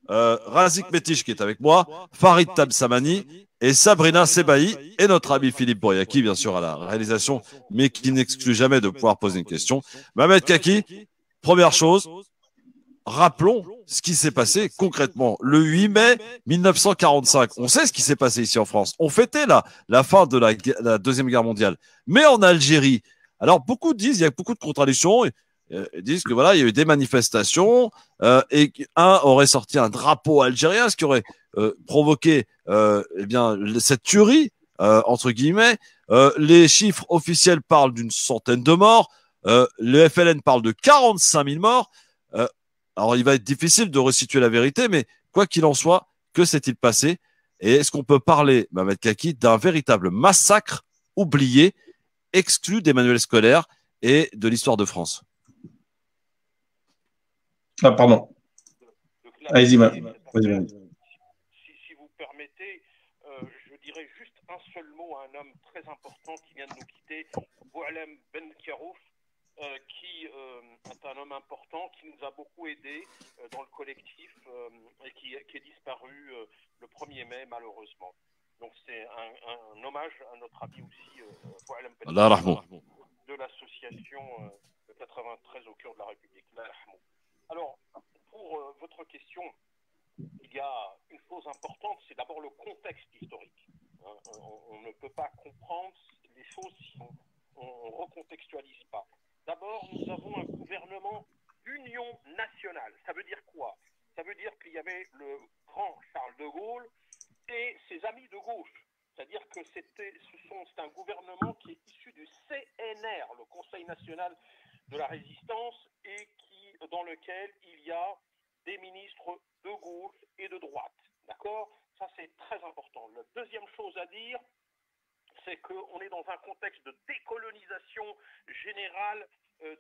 Razik Metiche qui est avec moi, Farid Tabsamani et Sabrina Sebaï et notre ami Philippe Bouriaki, bien sûr, à la réalisation, mais qui n'exclut jamais de pouvoir poser une question. Mohamed Kaki, première chose, rappelons ce qui s'est passé concrètement. Le 8 mai 1945, on sait ce qui s'est passé ici en France. On fêtait la fin de la Deuxième Guerre mondiale. Mais en Algérie, alors beaucoup disent, il y a beaucoup de contradictions, ils disent que voilà, il y a eu des manifestations et qu'un aurait sorti un drapeau algérien, ce qui aurait provoqué eh bien cette tuerie entre guillemets. Les chiffres officiels parlent d'une centaine de morts. Le FLN parle de 45 000 morts. Alors il va être difficile de resituer la vérité, mais quoi qu'il en soit, que s'est-il passé? Et est-ce qu'on peut parler, Mohamed Kaki, d'un véritable massacre oublié, exclu des manuels scolaires et de l'histoire de France? Ah, pardon. Allez-y, si vous permettez, je dirais juste un seul mot à un homme très important qui vient de nous quitter, Boualem Ben Kiarouf, qui est un homme important, qui nous a beaucoup aidés dans le collectif et qui est disparu le 1er mai, malheureusement. Donc c'est un hommage à notre ami aussi, Boualem Ben Kiarouf, de l'association 93 au cœur de la République. Alors, pour votre question, il y a une chose importante, c'est d'abord le contexte historique. On ne peut pas comprendre les choses si on ne recontextualise pas. D'abord, nous avons un gouvernement d'union nationale. Ça veut dire quoi? Ça veut dire qu'il y avait le grand Charles de Gaulle et ses amis de gauche. C'est-à-dire que c'est un gouvernement qui est issu du CNR, le Conseil national de la résistance, et dans lequel il y a des ministres de gauche et de droite. D'accord? Ça, c'est très important. La deuxième chose à dire, c'est qu'on est dans un contexte de décolonisation générale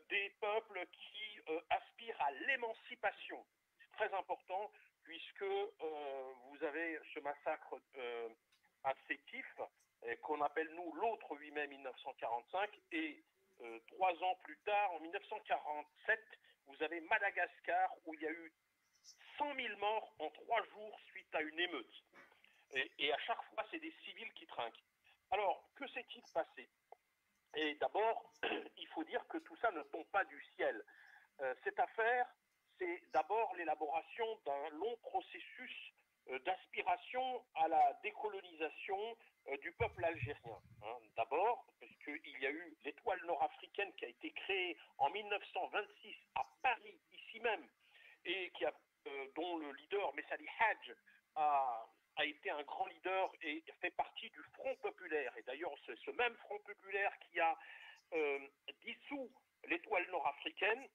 des peuples qui aspirent à l'émancipation. C'est très important puisque vous avez ce massacre affectif qu'on appelle, nous, l'autre 8 mai 1945, et 3 ans plus tard, en 1947, vous avez Madagascar où il y a eu 100 000 morts en 3 jours suite à une émeute. Et à chaque fois, c'est des civils qui trinquent. Alors, que s'est-il passé? Et d'abord, il faut dire que tout ça ne tombe pas du ciel. Cette affaire, c'est d'abord l'élaboration d'un long processus d'aspiration à la décolonisation du peuple algérien. D'abord, parce qu'il y a eu l'étoile nord-africaine qui a été créée en 1926 à Paris, ici même, et dont le leader, Messali Hadj, a été un grand leader et fait partie du Front populaire. Et d'ailleurs, c'est ce même Front populaire qui a dissous l'étoile nord-africaine,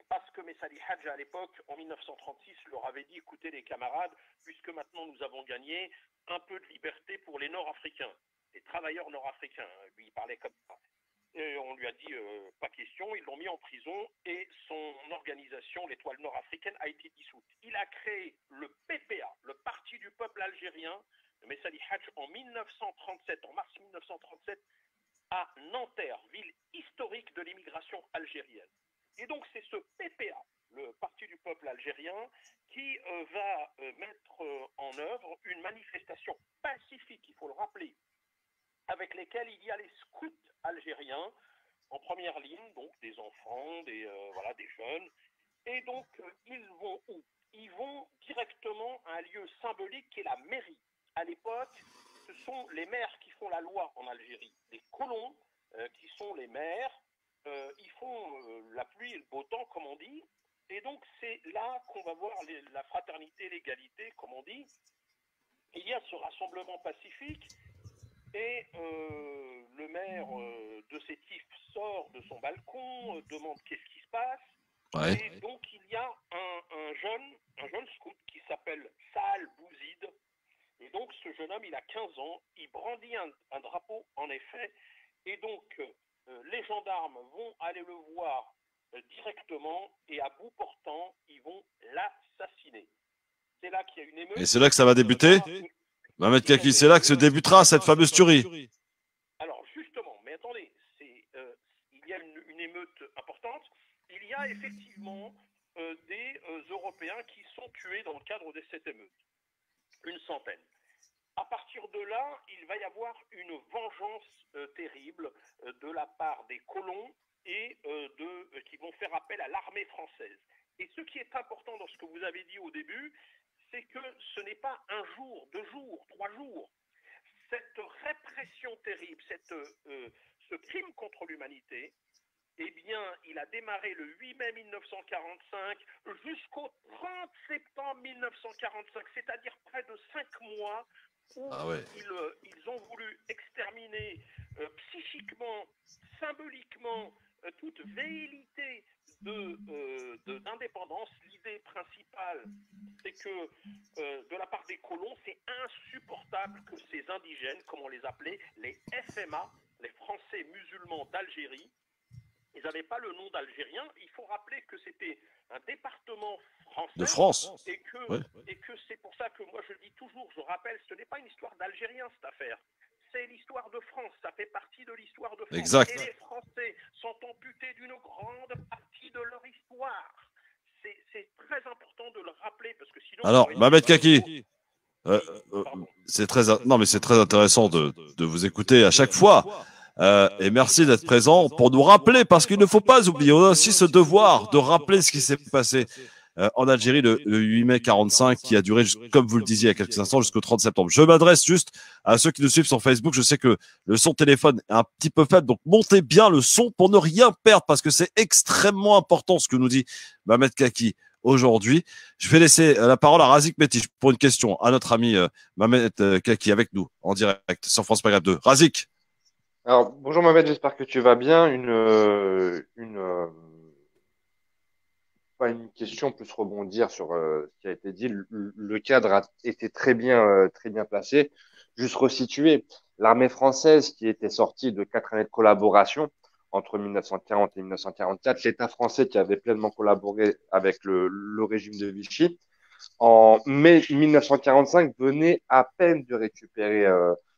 parce que Messali Hadj, à l'époque, en 1936, leur avait dit, écoutez les camarades, puisque maintenant nous avons gagné, un peu de liberté pour les Nord-Africains, les travailleurs nord-africains. Lui, il parlait comme ça. Et on lui a dit, pas question, ils l'ont mis en prison et son organisation, l'étoile nord-africaine, a été dissoute. Il a créé le PPA, le Parti du peuple algérien, de Messali Hadj, en 1937, en mars 1937, à Nanterre, ville historique de l'immigration algérienne. Et donc c'est ce PPA, le Parti du peuple algérien, qui va mettre en œuvre une manifestation pacifique, il faut le rappeler, avec lesquels il y a les scouts algériens en première ligne, donc des enfants, des jeunes. Et donc, ils vont où? Ils vont directement à un lieu symbolique qui est la mairie. À l'époque, ce sont les maires qui font la loi en Algérie. Les colons, qui sont les maires, ils font la pluie et le beau temps, comme on dit. Et donc, c'est là qu'on va voir la fraternité, l'égalité, comme on dit. Il y a ce rassemblement pacifique et le maire de Sétif sort de son balcon, demande qu'est-ce qui se passe. Ouais. Et donc, il y a un jeune scout qui s'appelle Saal Bouzid. Et donc, ce jeune homme, il a 15 ans, il brandit un drapeau, en effet. Et donc, les gendarmes vont aller le voir directement et à bout portant, ils vont l'assassiner. C'est là qu'il y a une émeute. Et c'est là que ça va débuter, Mohamed Kaki, c'est là que se débutera cette fameuse tuerie. Alors, justement, mais attendez, il y a une émeute importante. Il y a effectivement des Européens qui sont tués dans le cadre de cette émeute. Une centaine. À partir de là, il va y avoir une vengeance terrible de la part des colons et qui vont faire appel à l'armée française. Et ce qui est important dans ce que vous avez dit au début, c'est que ce n'est pas un jour, 2 jours, 3 jours. Cette répression terrible, ce crime contre l'humanité, eh bien, il a démarré le 8 mai 1945 jusqu'au 30 septembre 1945, c'est-à-dire près de 5 mois où ils ont voulu exterminer psychiquement, symboliquement, toute velléité d'indépendance. L'idée principale, c'est que de la part des colons, c'est insupportable que ces indigènes, comme on les appelait, les FMA, les Français musulmans d'Algérie, ils n'avaient pas le nom d'Algérien. Il faut rappeler que c'était un département français. De France. Et que c'est pour ça que moi je dis toujours, je rappelle, ce n'est pas une histoire d'Algériens cette affaire. C'est l'histoire de France, ça fait partie de l'histoire de France. Exact. Et les Français sont amputés d'une grande partie de leur histoire. C'est très important de le rappeler parce que sinon... Alors, Mohamed Kaki, c'est très intéressant de vous écouter à chaque fois. Et merci d'être présent pour nous rappeler, parce qu'il ne faut pas oublier, on a aussi ce devoir de rappeler ce qui s'est passé en Algérie le 8 mai 45, qui a duré, comme vous le disiez il y a quelques instants, jusqu'au 30 septembre. Je m'adresse juste à ceux qui nous suivent sur Facebook. Je sais que le son téléphone est un petit peu faible, donc montez bien le son pour ne rien perdre, parce que c'est extrêmement important ce que nous dit Mohamed Kaki aujourd'hui. Je vais laisser la parole à Razik Métiche pour une question à notre ami Mohamed Kaki avec nous en direct sur France Maghreb 2. Razik. Alors, bonjour Mohamed, j'espère que tu vas bien. Pas une question, plus rebondir sur ce qui a été dit. Le cadre a été très bien placé. Juste resituer, l'armée française qui était sortie de 4 années de collaboration entre 1940 et 1944, l'État français qui avait pleinement collaboré avec le régime de Vichy, en mai 1945 venait à peine de récupérer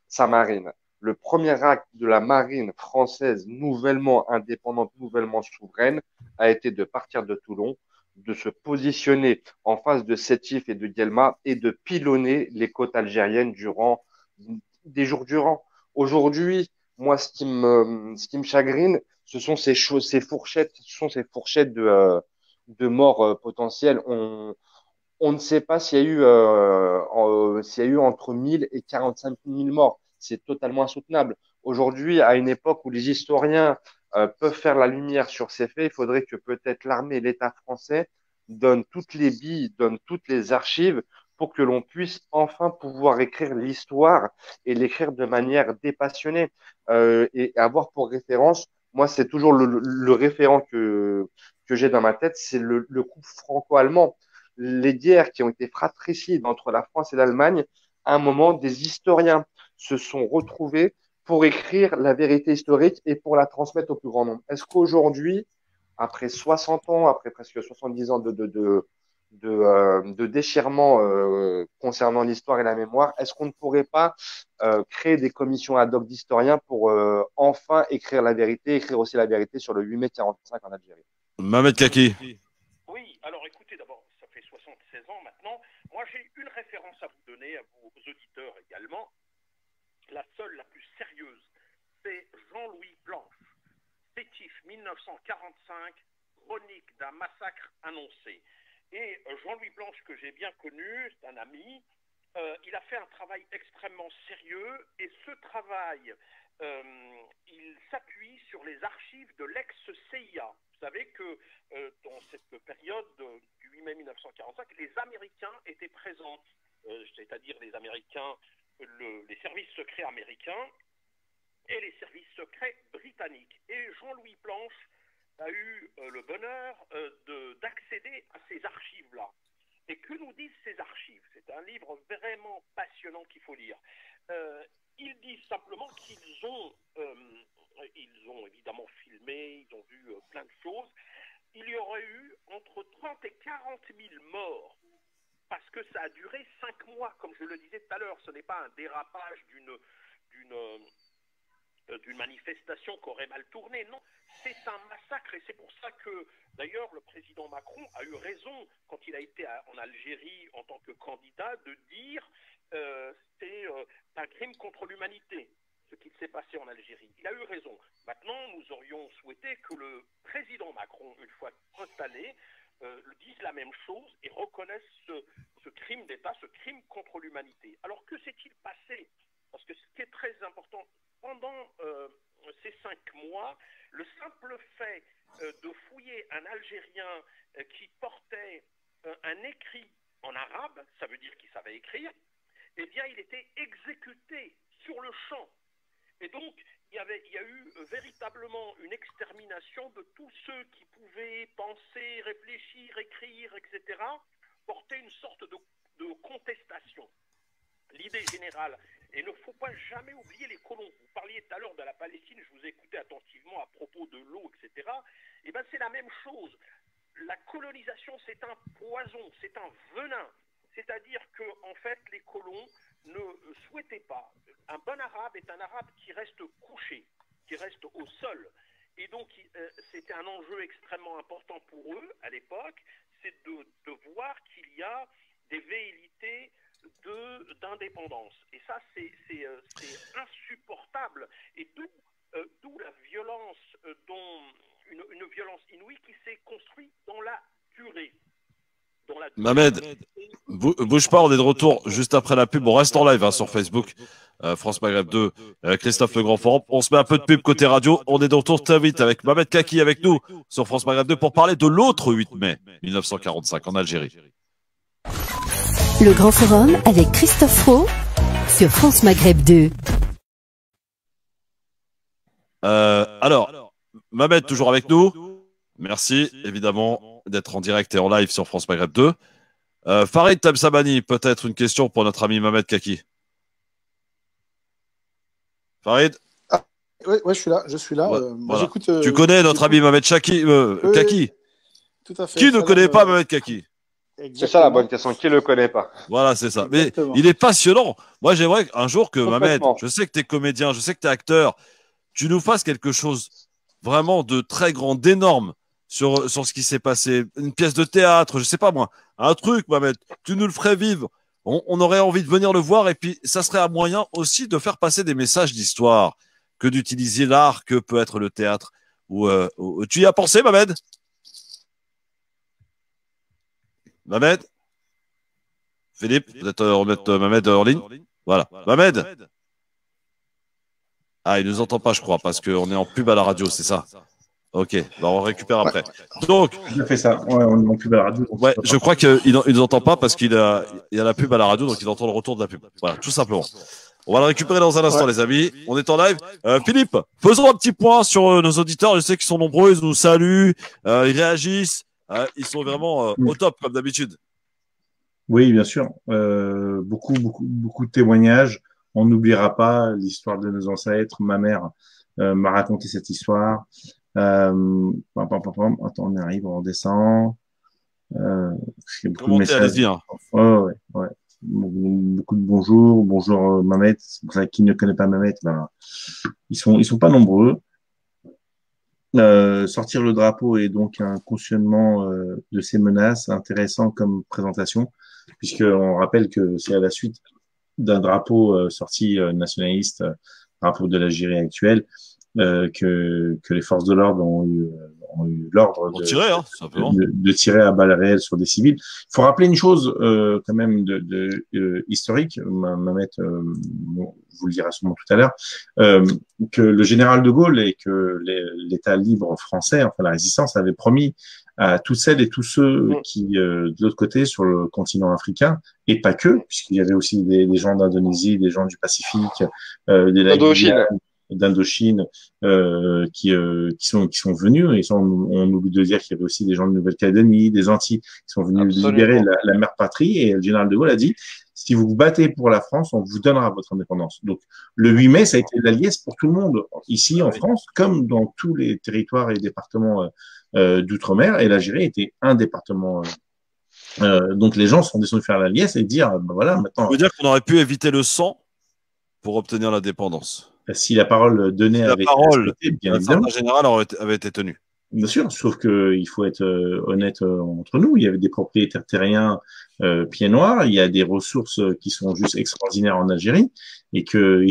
sa marine. Le premier acte de la marine française nouvellement indépendante, nouvellement souveraine, a été de partir de Toulon, de se positionner en face de Sétif et de Guelma et de pilonner les côtes algériennes durant des jours durant. Aujourd'hui, moi, ce qui me chagrine, ce sont ces fourchettes de morts potentielles. On ne sait pas s'il y a eu entre 1000 et 45 000 morts. C'est totalement insoutenable. Aujourd'hui, à une époque où les historiens peuvent faire la lumière sur ces faits, il faudrait que peut-être l'armée et l'État français donnent toutes les billes, donnent toutes les archives pour que l'on puisse enfin pouvoir écrire l'histoire et l'écrire de manière dépassionnée et avoir pour référence, moi c'est toujours le référent que j'ai dans ma tête, c'est le couple franco-allemand. Les guerres qui ont été fratricides entre la France et l'Allemagne, à un moment, des historiens se sont retrouvés pour écrire la vérité historique et pour la transmettre au plus grand nombre. Est-ce qu'aujourd'hui, après 60 ans, après presque 70 ans de déchirement concernant l'histoire et la mémoire, est-ce qu'on ne pourrait pas créer des commissions ad hoc d'historiens pour enfin écrire la vérité, écrire aussi la vérité sur le 8 mai 45 en Algérie? Mohamed Kaki. Oui, alors écoutez, d'abord, ça fait 76 ans maintenant. Moi, j'ai une référence à vous donner, à vos auditeurs également. La seule, la plus sérieuse, c'est Jean-Louis Blanche. Sétif 1945, chronique d'un massacre annoncé. Et Jean-Louis Blanche, que j'ai bien connu, c'est un ami, il a fait un travail extrêmement sérieux et ce travail, il s'appuie sur les archives de l'ex-CIA. Vous savez que dans cette période du 8 mai 1945, les Américains étaient présents, c'est-à-dire les Américains, les services secrets américains et les services secrets britanniques. Et Jean-Louis Planche a eu le bonheur d'accéder à ces archives-là. Et que nous disent ces archives? C'est un livre vraiment passionnant qu'il faut lire. Ils disent simplement qu'ils ont évidemment filmé, ils ont vu plein de choses. Il y aurait eu entre 30 et 40 000 morts, parce que ça a duré 5 mois, comme je le disais tout à l'heure. Ce n'est pas un dérapage d'une manifestation qui aurait mal tourné. Non, c'est un massacre et c'est pour ça que, d'ailleurs, le président Macron a eu raison quand il a été en Algérie en tant que candidat de dire c'est un crime contre l'humanité, ce qui s'est passé en Algérie. Il a eu raison. Maintenant, nous aurions souhaité que le président Macron, une fois installé, dise la même chose et reconnaisse ce crime d'État, ce crime contre l'humanité. Alors que s'est-il passé? Parce que ce qui est très important, pendant ces 5 mois, le simple fait de fouiller un Algérien qui portait un écrit en arabe, ça veut dire qu'il savait écrire, eh bien il était exécuté sur le champ. Et donc il y a eu véritablement une extermination de tous ceux qui pouvaient penser, réfléchir, écrire, etc., porter une sorte de contestation. L'idée générale, et il ne faut pas jamais oublier les colons. Vous parliez tout à l'heure de la Palestine, je vous ai écouté attentivement à propos de l'eau, etc. Et bien c'est la même chose. La colonisation, c'est un poison, c'est un venin. C'est-à-dire que, en fait, les colons ne souhaitaient pas. Un bon arabe est un arabe qui reste couché, qui reste au sol. Et donc, c'était un enjeu extrêmement important pour eux, à l'époque, c'est de voir qu'il y a des velléités d'indépendance. Et ça, c'est insupportable. Et d'où la violence, une violence inouïe qui s'est construite dans la durée. Mohamed, bouge pas, on est de retour juste après la pub. On reste en live sur Facebook, France Maghreb 2, Christophe Le Grand Forum. On se met un peu de pub côté radio. On est de retour très vite avec Mohamed Kaki avec nous sur France Maghreb 2 pour parler de l'autre 8 mai 1945 en Algérie. Le Grand Forum avec Christophe Roux sur France Maghreb 2. Alors, Mohamed, toujours avec nous. Merci, évidemment, d'être en direct et en live sur France Maghreb 2. Farid Tamsamani, peut-être une question pour notre ami Mohamed Kaki. Farid? Oui, je suis là. Voilà. Tu connais notre ami Mohamed Kaki? Tout à fait. Qui ne connaît pas Mohamed Kaki? C'est ça la bonne question. Qui ne le connaît pas? Voilà, c'est ça. Exactement. Mais il est passionnant. Moi, j'aimerais un jour que Mohamed, je sais que tu es comédien, je sais que tu es acteur, tu nous fasses quelque chose vraiment de très grand, d'énorme sur ce qui s'est passé. Une pièce de théâtre, je sais pas moi. Un truc, Mohamed. Tu nous le ferais vivre. On aurait envie de venir le voir et puis ça serait un moyen aussi de faire passer des messages d'histoire que d'utiliser l'art que peut être le théâtre. Tu y as pensé, Mohamed? Mohamed? Philippe, vous êtes remettre Mohamed en ligne? Voilà. Mohamed? Ah, il nous entend pas, je crois, parce qu'on est en pub à la radio, c'est ça? Ok, bah on récupère après. Donc, je fais ça. Ouais, on est en pub à la radio. Ouais, je crois qu'il nous entend pas parce qu'il y a la pub à la radio, donc il entend le retour de la pub. Voilà, tout simplement. On va le récupérer dans un instant, les amis. On est en live. Philippe, faisons un petit point sur nos auditeurs. Je sais qu'ils sont nombreux, ils nous saluent, ils réagissent. Ils sont vraiment au top, comme d'habitude. Oui, bien sûr. Beaucoup de témoignages. On n'oubliera pas l'histoire de nos ancêtres. Ma mère m'a raconté cette histoire. Attends, on arrive, on descend. Commentez, allez-y. Hein. Ouais. Beaucoup de bonjour Mamet. C'est pour ça qui ne connaît pas Mamet, ben, ils sont pas nombreux. Sortir le drapeau est donc un cautionnement de ces menaces, intéressant comme présentation, puisqu'on rappelle que c'est à la suite d'un drapeau sorti nationaliste, drapeau de l'Algérie actuelle, que les forces de l'ordre ont ont eu l'ordre de tirer à balles réelles sur des civils. Il faut rappeler une chose quand même historique, Mamet, vous le dira sûrement tout à l'heure, que le général de Gaulle et que l'État libre français, enfin la résistance, avait promis à toutes celles et tous ceux qui, de l'autre côté, sur le continent africain, et pas que, puisqu'il y avait aussi des gens d'Indonésie, des gens du Pacifique, d'Indochine, qui sont venus. Et on oublie de dire qu'il y avait aussi des gens de Nouvelle-Calédonie, des Antilles, qui sont venus libérer la mère patrie. Et le général de Gaulle a dit, si vous vous battez pour la France, on vous donnera votre indépendance. Donc, le 8 mai, ça a été la liesse pour tout le monde, ici en France, comme dans tous les territoires et départements d'outre-mer. Et l'Algérie était un département. Donc, les gens sont descendus faire la liesse et dire, ben voilà, maintenant. Ça veut dire qu'on aurait pu éviter le sang pour obtenir l'indépendance. Si la parole donnée avait été respectée, bien évidemment. Le général avait été tenu. Bien sûr, sauf que il faut être honnête entre nous. Il y avait des propriétaires terriens pieds noirs. Il y a des ressources qui sont juste extraordinaires en Algérie et que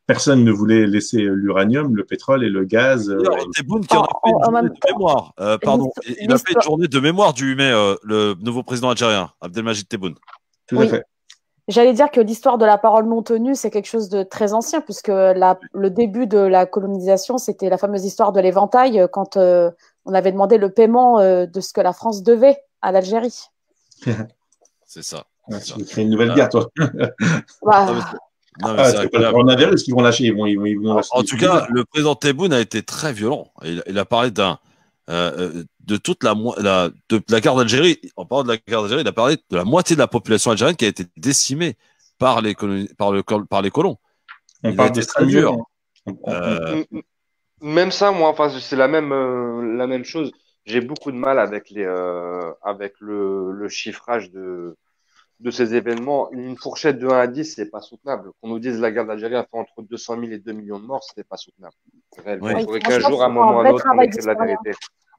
personne ne voulait laisser l'uranium, le pétrole et le gaz. Tebboune qui en a fait une journée de mémoire. Il a fait une journée de mémoire du 8 mai, le nouveau président algérien, Abdelmajid Tebboune. Tout à fait. J'allais dire que l'histoire de la parole non tenue, c'est quelque chose de très ancien, puisque le début de la colonisation, c'était la fameuse histoire de l'éventail, quand on avait demandé le paiement de ce que la France devait à l'Algérie. C'est ça. Tu veux créer une nouvelle guerre, toi. Non, mais c'est pas le coronavirus qu'ils vont lâcher. Ils vont lâcher. En tout cas, le président Tebboune a été très violent. Il a parlé de toute de la guerre d'Algérie. En parlant de la guerre d'Algérie, il a parlé de la moitié de la population algérienne qui a été décimée par les colons. On parle de très dur. Même ça, moi, enfin, c'est la même chose. J'ai beaucoup de mal avec le chiffrage de ces événements. Une fourchette de 1 à 10, c'est pas soutenable. Qu'on nous dise la guerre d'Algérie a fait entre 200 000 et 2 millions de morts, c'était pas soutenable. Il faudrait qu'un jour, à un moment ou à un autre, on écrive la vérité.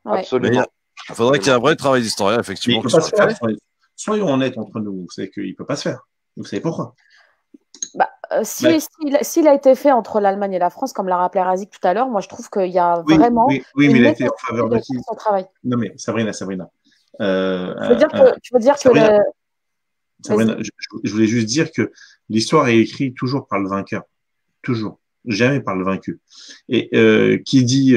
Ouais. Absolument. Il faudrait qu'il y ait un vrai travail d'historien, effectivement. Soyons honnêtes entre nous. Vous savez qu'il ne peut pas se faire. Vous savez pourquoi? S'il a été fait entre l'Allemagne et la France, comme l'a rappelé Razik tout à l'heure, moi je trouve qu'il y a vraiment. Oui, mais il a été en faveur de qui? Son travail. Non, mais Sabrina. Tu veux dire Sabrina, Sabrina, je voulais juste dire que l'histoire est écrite toujours par le vainqueur. Toujours. Jamais par le vaincu. Et qui dit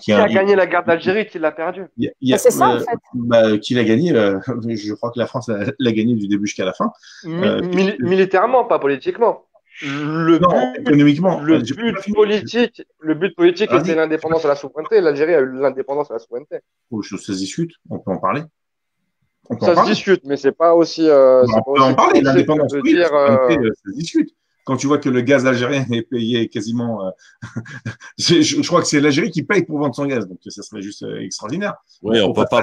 qui a gagné la guerre d'Algérie, qui l'a perdu. C'est ça en fait. Qui l'a gagné je crois que la France l'a gagné du début jusqu'à la fin. Militairement, pas politiquement. Économiquement. Le but politique était l'indépendance et la souveraineté. L'Algérie a eu l'indépendance et la souveraineté. Ça se discute. On peut en parler. Ça se discute, mais c'est pas aussi. On peut en parler. L'indépendance, oui. Ça se discute. Quand tu vois que le gaz algérien est payé quasiment, je crois que c'est l'Algérie qui paye pour vendre son gaz, donc ça serait juste extraordinaire. Oui, on peut pas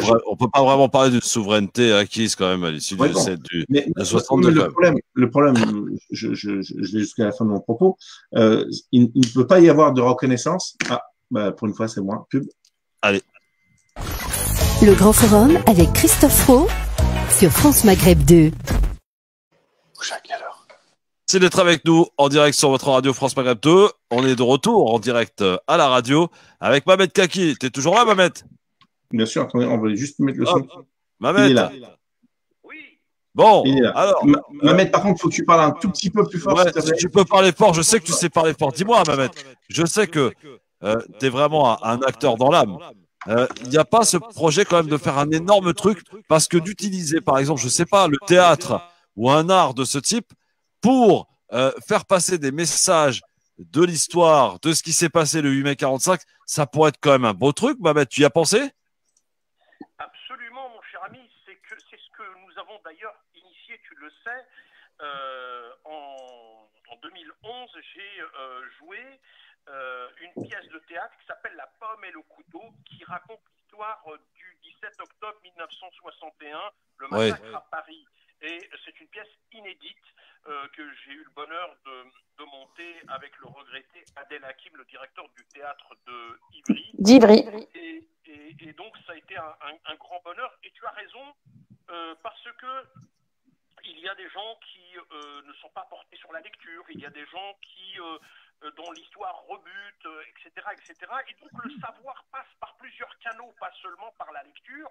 vraiment parler de souveraineté acquise quand même à l'issue de 62. Le problème, je vais jusqu'à la fin de mon propos, il ne peut pas y avoir de reconnaissance. Pour une fois, c'est moi. Pub. Allez. Le Grand Forum avec Christophe Roux sur France Maghreb 2. Merci d'être avec nous en direct sur votre radio France Maghreb 2. On est de retour en direct à la radio avec Mamet Kaki. T'es toujours là, Mamet? Bien sûr, attendez, on va juste mettre le son. Mamet. Il est là. Oui. Bon, il est là. alors. Mamet, par contre, il faut que tu parles un tout petit peu plus fort. Ouais, si tu peux parler fort, je sais que tu sais parler fort. Dis-moi, Mamet. Je sais que t'es vraiment un acteur dans l'âme. Il n'y a pas ce projet quand même de faire un énorme truc parce que d'utiliser, par exemple, je sais pas, le théâtre ou un art de ce type pour faire passer des messages de l'histoire, de ce qui s'est passé le 8 mai 45, ça pourrait être quand même un beau truc, Mamet. Tu y as pensé? Absolument, mon cher ami. C'est ce que nous avons d'ailleurs initié, tu le sais. En 2011, j'ai joué une pièce de théâtre qui s'appelle La pomme et le couteau, qui raconte l'histoire du 17 octobre 1961, le massacre à Paris. Et c'est une pièce inédite que j'ai eu le bonheur de monter avec le regretté Adel Hakim, le directeur du théâtre d'Ivry. Et donc ça a été un grand bonheur. Et tu as raison, parce que il y a des gens qui ne sont pas portés sur la lecture, il y a des gens qui dont l'histoire rebute, etc., etc. Et donc le savoir passe par plusieurs canaux, pas seulement par la lecture,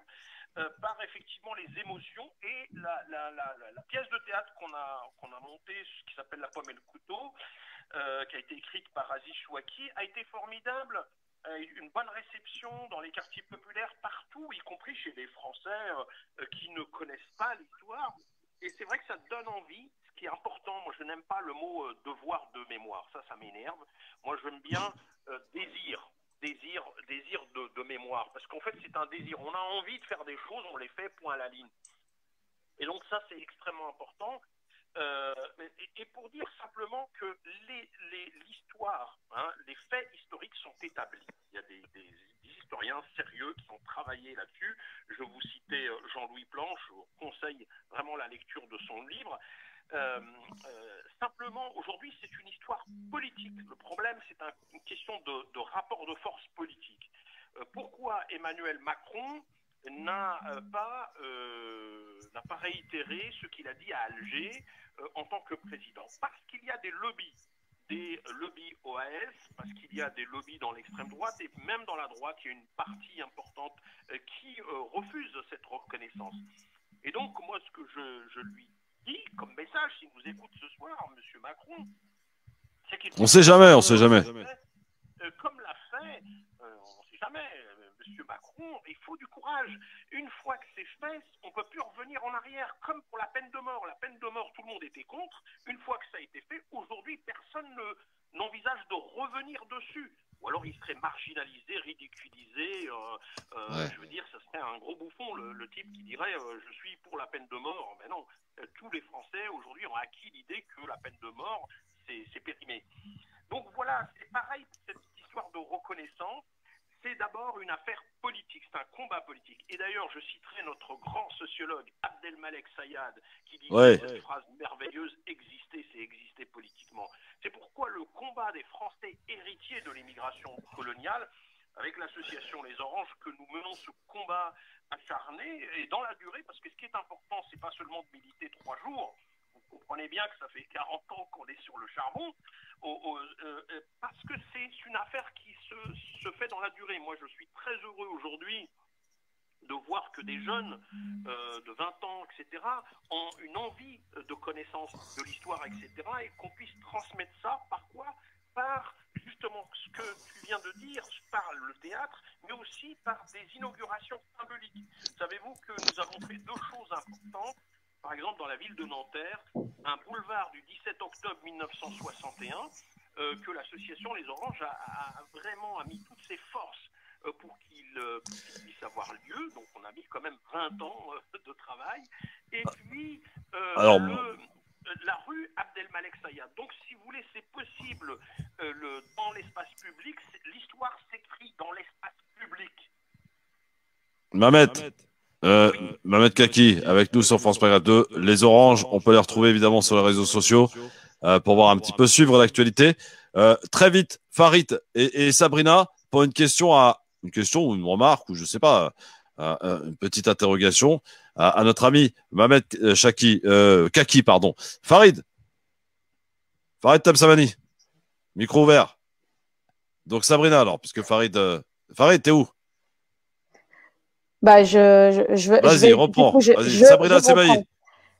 par effectivement les émotions. Et la pièce de théâtre qu'on a montée, qui s'appelle La pomme et le couteau, qui a été écrite par Aziz Chouaki, a été formidable. Une bonne réception dans les quartiers populaires partout, y compris chez les Français qui ne connaissent pas l'histoire. Et c'est vrai que ça donne envie, ce qui est important. Moi, je n'aime pas le mot devoir de mémoire. Ça m'énerve. Moi, j'aime bien désir de mémoire. Parce qu'en fait, c'est un désir. On a envie de faire des choses, on les fait, point à la ligne. Et donc, ça, c'est extrêmement important. Et pour dire simplement que l'histoire, les faits historiques sont établis. Il y a des historiens sérieux qui ont travaillé là-dessus. Je vous citais Jean-Louis Planche, je vous conseille vraiment la lecture de son livre. Simplement, aujourd'hui, c'est une histoire politique. Le problème, c'est une question de rapport de force politique. Pourquoi Emmanuel Macron n'a pas réitéré ce qu'il a dit à Alger en tant que président? Parce qu'il y a des lobbies OAS, parce qu'il y a des lobbies dans l'extrême droite, et même dans la droite, il y a une partie importante qui refuse cette reconnaissance. Et donc, moi, ce que je lui dis comme message, s'il vous écoute ce soir, M. Macron, c'est qu'il... On sait jamais. Comme l'a fait, on ne sait jamais, M. Macron, il faut du courage. Une fois que c'est fait, on ne peut plus revenir en arrière, comme pour la peine de mort. La peine de mort, tout le monde était contre. Une fois que ça a été fait, aujourd'hui, personne n'envisage de revenir dessus. Ou alors il serait marginalisé, ridiculisé. Je veux dire, ce serait un gros bouffon, le type qui dirait je suis pour la peine de mort. Mais non, tous les Français aujourd'hui ont acquis l'idée que la peine de mort, c'est périmé. Donc voilà, c'est pareil pour cette histoire de reconnaissance. C'est d'abord une affaire politique, c'est un combat politique. Et d'ailleurs, je citerai notre grand sociologue Abdelmalek Sayad qui disait cette phrase merveilleuse: exister, c'est exister politiquement. C'est pourquoi le combat des Français héritiers de l'immigration coloniale, avec l'association Les Oranges, que nous menons ce combat acharné et dans la durée, parce que ce qui est important, c'est pas seulement de militer 3 jours. Vous comprenez bien que ça fait 40 ans qu'on est sur le charbon, parce que c'est une affaire qui se fait dans la durée. Moi, je suis très heureux aujourd'hui de voir que des jeunes de 20 ans, etc., ont une envie de connaissance de l'histoire, etc., et qu'on puisse transmettre ça par quoi? Par justement ce que tu viens de dire, par le théâtre, mais aussi par des inaugurations symboliques. Savez-vous que nous avons fait 2 choses importantes? Par exemple, dans la ville de Nanterre, un boulevard du 17 octobre 1961, que l'association Les Oranges a vraiment mis toutes ses forces pour qu'il puisse avoir lieu. Donc on a mis quand même 20 ans de travail. Et puis la rue Abdelmalek Sayad. Donc si vous voulez, c'est possible dans l'espace public. L'histoire s'écrit dans l'espace public. Mamet Kaki, avec nous sur France Maghreb 2. Les Oranges, on peut les retrouver évidemment sur les réseaux sociaux pour voir un petit peu suivre l'actualité. Très vite, Farid et Sabrina, pour une question ou une remarque, ou je sais pas, une petite interrogation à notre ami Mamet Kaki, pardon. Farid Tamsamani, micro ouvert. Donc Sabrina alors, puisque Farid, t'es où? Vas-y, reprends. Sabrina Semaï.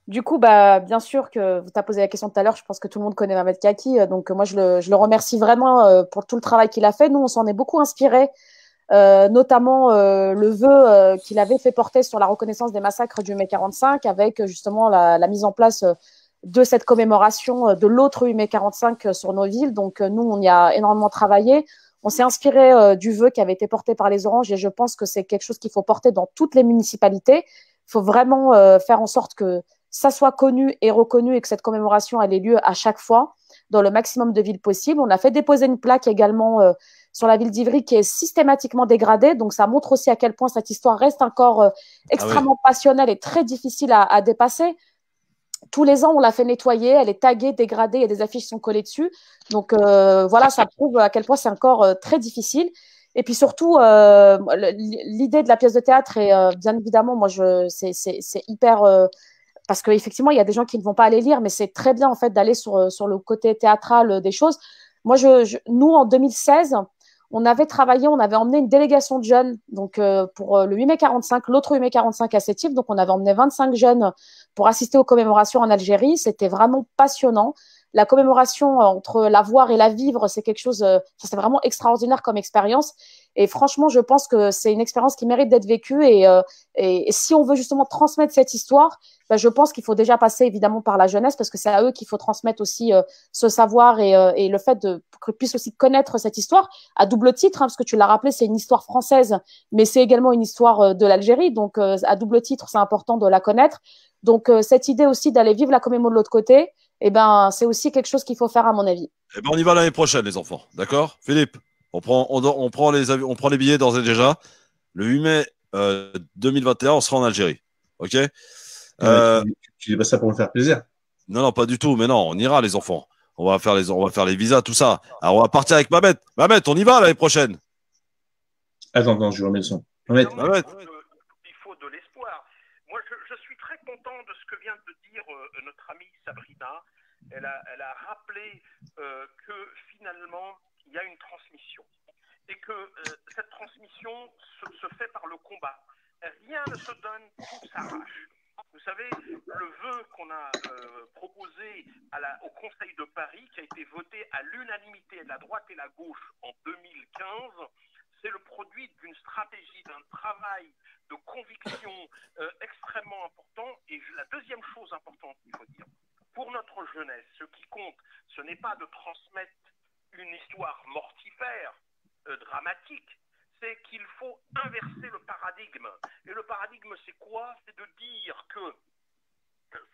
Du coup, bien sûr que tu as posé la question tout à l'heure, je pense que tout le monde connaît Mamet Kaki, donc moi je le remercie vraiment pour tout le travail qu'il a fait. Nous, on s'en est beaucoup inspiré, notamment le vœu qu'il avait fait porter sur la reconnaissance des massacres du mai 45, avec justement la mise en place de cette commémoration de l'autre 8 mai 45 sur nos villes. Donc nous, on y a énormément travaillé. On s'est inspiré du vœu qui avait été porté par les Oranges, et je pense que c'est quelque chose qu'il faut porter dans toutes les municipalités. Il faut vraiment faire en sorte que ça soit connu et reconnu, et que cette commémoration ait lieu à chaque fois dans le maximum de villes possibles. On a fait déposer une plaque également sur la ville d'Ivry qui est systématiquement dégradée. Donc ça montre aussi à quel point cette histoire reste encore extrêmement passionnelle et très difficile à dépasser. Tous les ans, on l'a fait nettoyer, elle est taguée, dégradée, et des affiches sont collées dessus. Donc voilà, ça prouve à quel point c'est encore très difficile. Et puis surtout, l'idée de la pièce de théâtre est bien évidemment, moi, c'est hyper... parce qu'effectivement, il y a des gens qui ne vont pas aller lire, mais c'est très bien en fait d'aller sur le côté théâtral des choses. Moi, nous, en 2016, on avait emmené une délégation de jeunes donc, pour le 8 mai 45, l'autre 8 mai 45 à Sétif. Donc, on avait emmené 25 jeunes pour assister aux commémorations en Algérie. C'était vraiment passionnant. La commémoration entre la voir et la vivre, c'est quelque chose, c'est vraiment extraordinaire comme expérience. Et franchement, je pense que c'est une expérience qui mérite d'être vécue. Et si on veut justement transmettre cette histoire, ben, je pense qu'il faut déjà passer évidemment par la jeunesse parce que c'est à eux qu'il faut transmettre aussi ce savoir et le fait qu'ils puissent aussi connaître cette histoire à double titre, hein, parce que tu l'as rappelé, c'est une histoire française, mais c'est également une histoire de l'Algérie. Donc, à double titre, c'est important de la connaître. Donc, cette idée aussi d'aller vivre la commémo de l'autre côté, eh ben, c'est aussi quelque chose qu'il faut faire à mon avis. Eh ben, on y va l'année prochaine, les enfants. D'accord, Philippe? On prend les billets d'ores et déjà. Le 8 mai 2021, on sera en Algérie. OK? Tu dis pas ça pour me faire plaisir. Non, pas du tout. Mais non, on ira, les enfants. On va faire les visas, tout ça. Alors, on va partir avec Mamet. Mamet, on y va l'année prochaine. Attends, je remets le son. Mamet. Il faut de l'espoir. Moi, je suis très content de ce que vient de dire notre amie Sabrina. Elle a rappelé que finalement, il y a une transmission. Et que cette transmission se fait par le combat. Rien ne se donne, tout s'arrache. Vous savez, le vœu qu'on a proposé au Conseil de Paris, qui a été voté à l'unanimité de la droite et la gauche en 2015, c'est le produit d'une stratégie, d'un travail de conviction extrêmement important. Et la deuxième chose importante qu'il faut dire, pour notre jeunesse, ce qui compte, ce n'est pas de transmettre une histoire mortifère, dramatique, c'est qu'il faut inverser le paradigme. Et le paradigme, c'est quoi? C'est de dire que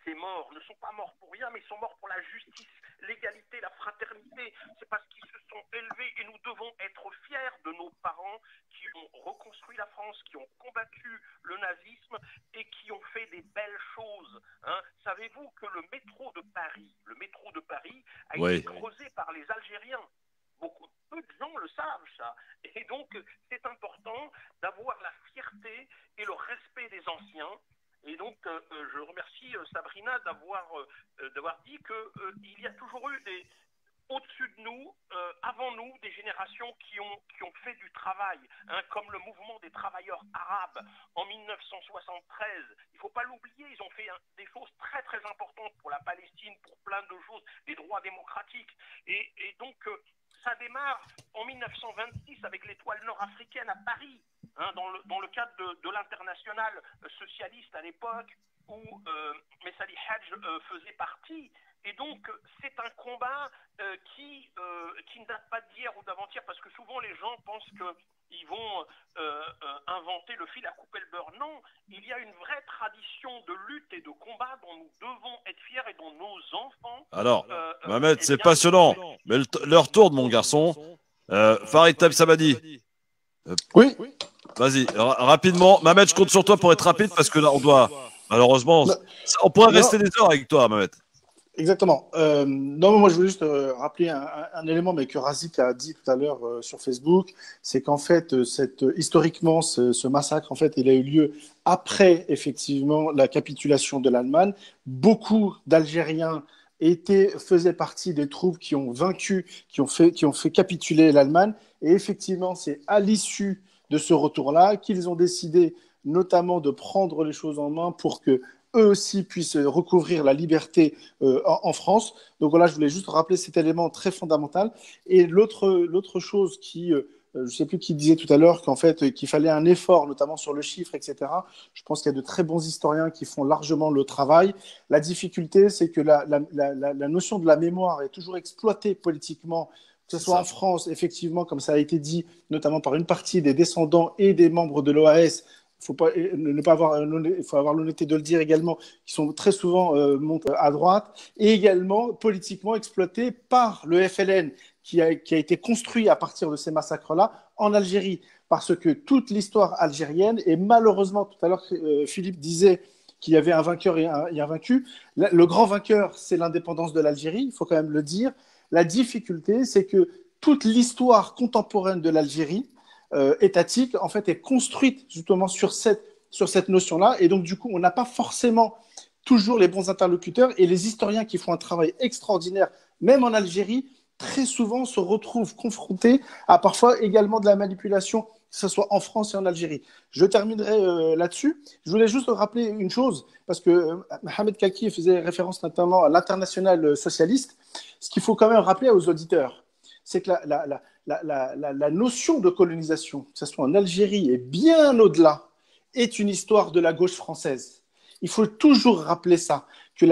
ces morts ne sont pas morts pour rien, mais ils sont morts pour la justice, l'égalité, la fraternité. C'est parce qu'ils se sont élevés et nous devons être fiers de nos parents qui ont reconstruit la France, qui ont combattu le nazisme et qui ont fait des belles choses. Hein. Savez-vous que le métro de Paris a été creusé par les Algériens? Peu de gens le savent, ça. Et donc, c'est important d'avoir la fierté et le respect des anciens. Et donc, je remercie Sabrina d'avoir dit qu'il y a toujours eu au-dessus de nous, avant nous, des générations qui ont fait du travail, hein, comme le mouvement des travailleurs arabes en 1973. Il ne faut pas l'oublier, ils ont fait des choses très très importantes pour la Palestine, pour plein de choses, les droits démocratiques. Et donc, ça démarre en 1926 avec l'étoile nord-africaine à Paris, hein, dans le cadre de l'internationale socialiste à l'époque où Messali Hadj faisait partie. Et donc, c'est un combat qui ne date pas d'hier ou d'avant-hier, parce que souvent les gens pensent qu'ils vont inventer le fil à couper le beurre. Non, il y a une vraie tradition de lutte et de combat dont nous devons être fiers et dont nos enfants... Alors, Mohamed, c'est passionnant, mais l'heure tourne, mon garçon. Farid Tabsamadi. Oui. Vas-y, rapidement. Mohamed, je compte sur toi pour être rapide, parce que là, on doit... Malheureusement, on pourrait rester des heures avec toi, Mohamed. Exactement. Non, moi je veux juste rappeler un élément, mais que Razik a dit tout à l'heure sur Facebook, c'est qu'en fait, historiquement, ce massacre, en fait, il a eu lieu après effectivement la capitulation de l'Allemagne. Beaucoup d'Algériens faisaient partie des troupes qui ont vaincu, qui ont fait capituler l'Allemagne. Et effectivement, c'est à l'issue de ce retour-là qu'ils ont décidé, notamment, de prendre les choses en main pour que eux aussi puissent recouvrir la liberté en France. Donc voilà, je voulais juste rappeler cet élément très fondamental. Et l'autre chose je ne sais plus qui disait tout à l'heure qu'en fait, qu'il fallait un effort, notamment sur le chiffre, etc. Je pense qu'il y a de très bons historiens qui font largement le travail. La difficulté, c'est que la notion de la mémoire est toujours exploitée politiquement, que ce soit en France, effectivement, comme ça a été dit, notamment par une partie des descendants et des membres de l'OAS. Il faut avoir l'honnêteté de le dire également, qui sont très souvent montés à droite, et également politiquement exploités par le FLN, qui a été construit à partir de ces massacres-là en Algérie. Parce que toute l'histoire algérienne, et malheureusement, tout à l'heure, Philippe disait qu'il y avait un vainqueur et un vaincu. Le grand vainqueur, c'est l'indépendance de l'Algérie, il faut quand même le dire. La difficulté, c'est que toute l'histoire contemporaine de l'Algérie, étatique, en fait, est construite justement sur cette notion-là. Et donc, du coup, on n'a pas forcément toujours les bons interlocuteurs. Et les historiens qui font un travail extraordinaire, même en Algérie, très souvent se retrouvent confrontés à parfois également de la manipulation, que ce soit en France et en Algérie. Je terminerai là-dessus. Je voulais juste rappeler une chose, parce que Mohamed Kaki faisait référence notamment à l'international socialiste. Ce qu'il faut quand même rappeler aux auditeurs, c'est que la notion de colonisation, que ce soit en Algérie et bien au-delà, est une histoire de la gauche française. Il faut toujours rappeler ça, que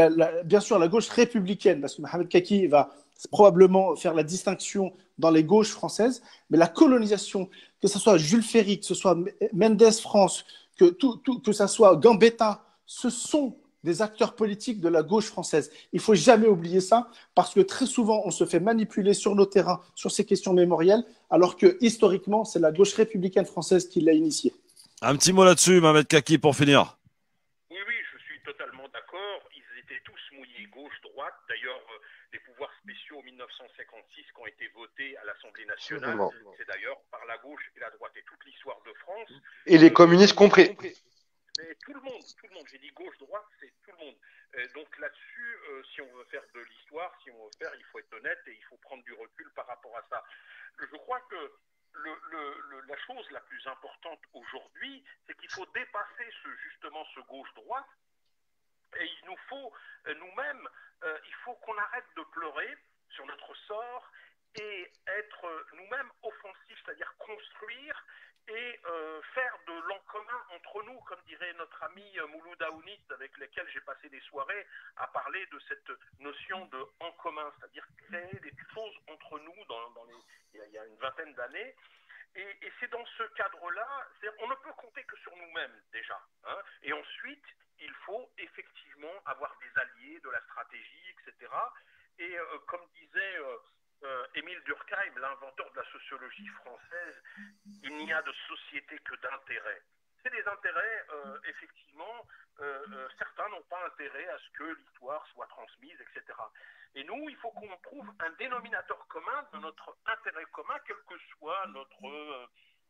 bien sûr la gauche républicaine, parce que Mohamed Kaki va probablement faire la distinction dans les gauches françaises, mais la colonisation, que ce soit Jules Ferry, que ce soit Mendes France, que ce soit Gambetta, ce sont des acteurs politiques de la gauche française. Il ne faut jamais oublier ça, parce que très souvent, on se fait manipuler sur nos terrains, sur ces questions mémorielles, alors que historiquement, c'est la gauche républicaine française qui l'a initié. Un petit mot là-dessus, Mohamed Kaki, pour finir. Oui, je suis totalement d'accord. Ils étaient tous mouillés gauche-droite. D'ailleurs, les pouvoirs spéciaux 1956 qui ont été votés à l'Assemblée nationale, c'est d'ailleurs par la gauche et la droite. Et toute l'histoire de France. Et les communistes compris. Mais tout le monde, j'ai dit gauche-droite, c'est tout le monde. Donc là-dessus, si on veut faire de l'histoire, il faut être honnête et il faut prendre du recul par rapport à ça. Je crois que la chose la plus importante aujourd'hui, c'est qu'il faut dépasser justement ce gauche-droite et il nous faut nous-mêmes, il faut qu'on arrête de pleurer sur notre sort et être nous-mêmes offensifs, c'est-à-dire construire et faire de l'en commun entre nous, comme dirait notre ami Mouloud Aounit, avec lequel j'ai passé des soirées à parler de cette notion de en commun, c'est-à-dire créer des choses entre nous il y a une vingtaine d'années. Et c'est dans ce cadre-là, on ne peut compter que sur nous-mêmes déjà. Hein, et ensuite, il faut effectivement avoir des alliés, de la stratégie, etc. Et comme disait Émile Durkheim, l'inventeur de la sociologie française, il n'y a de société que d'intérêts. C'est des intérêts, effectivement, certains n'ont pas intérêt à ce que l'histoire soit transmise, etc. Et nous, il faut qu'on trouve un dénominateur commun de notre intérêt commun, quelles que soient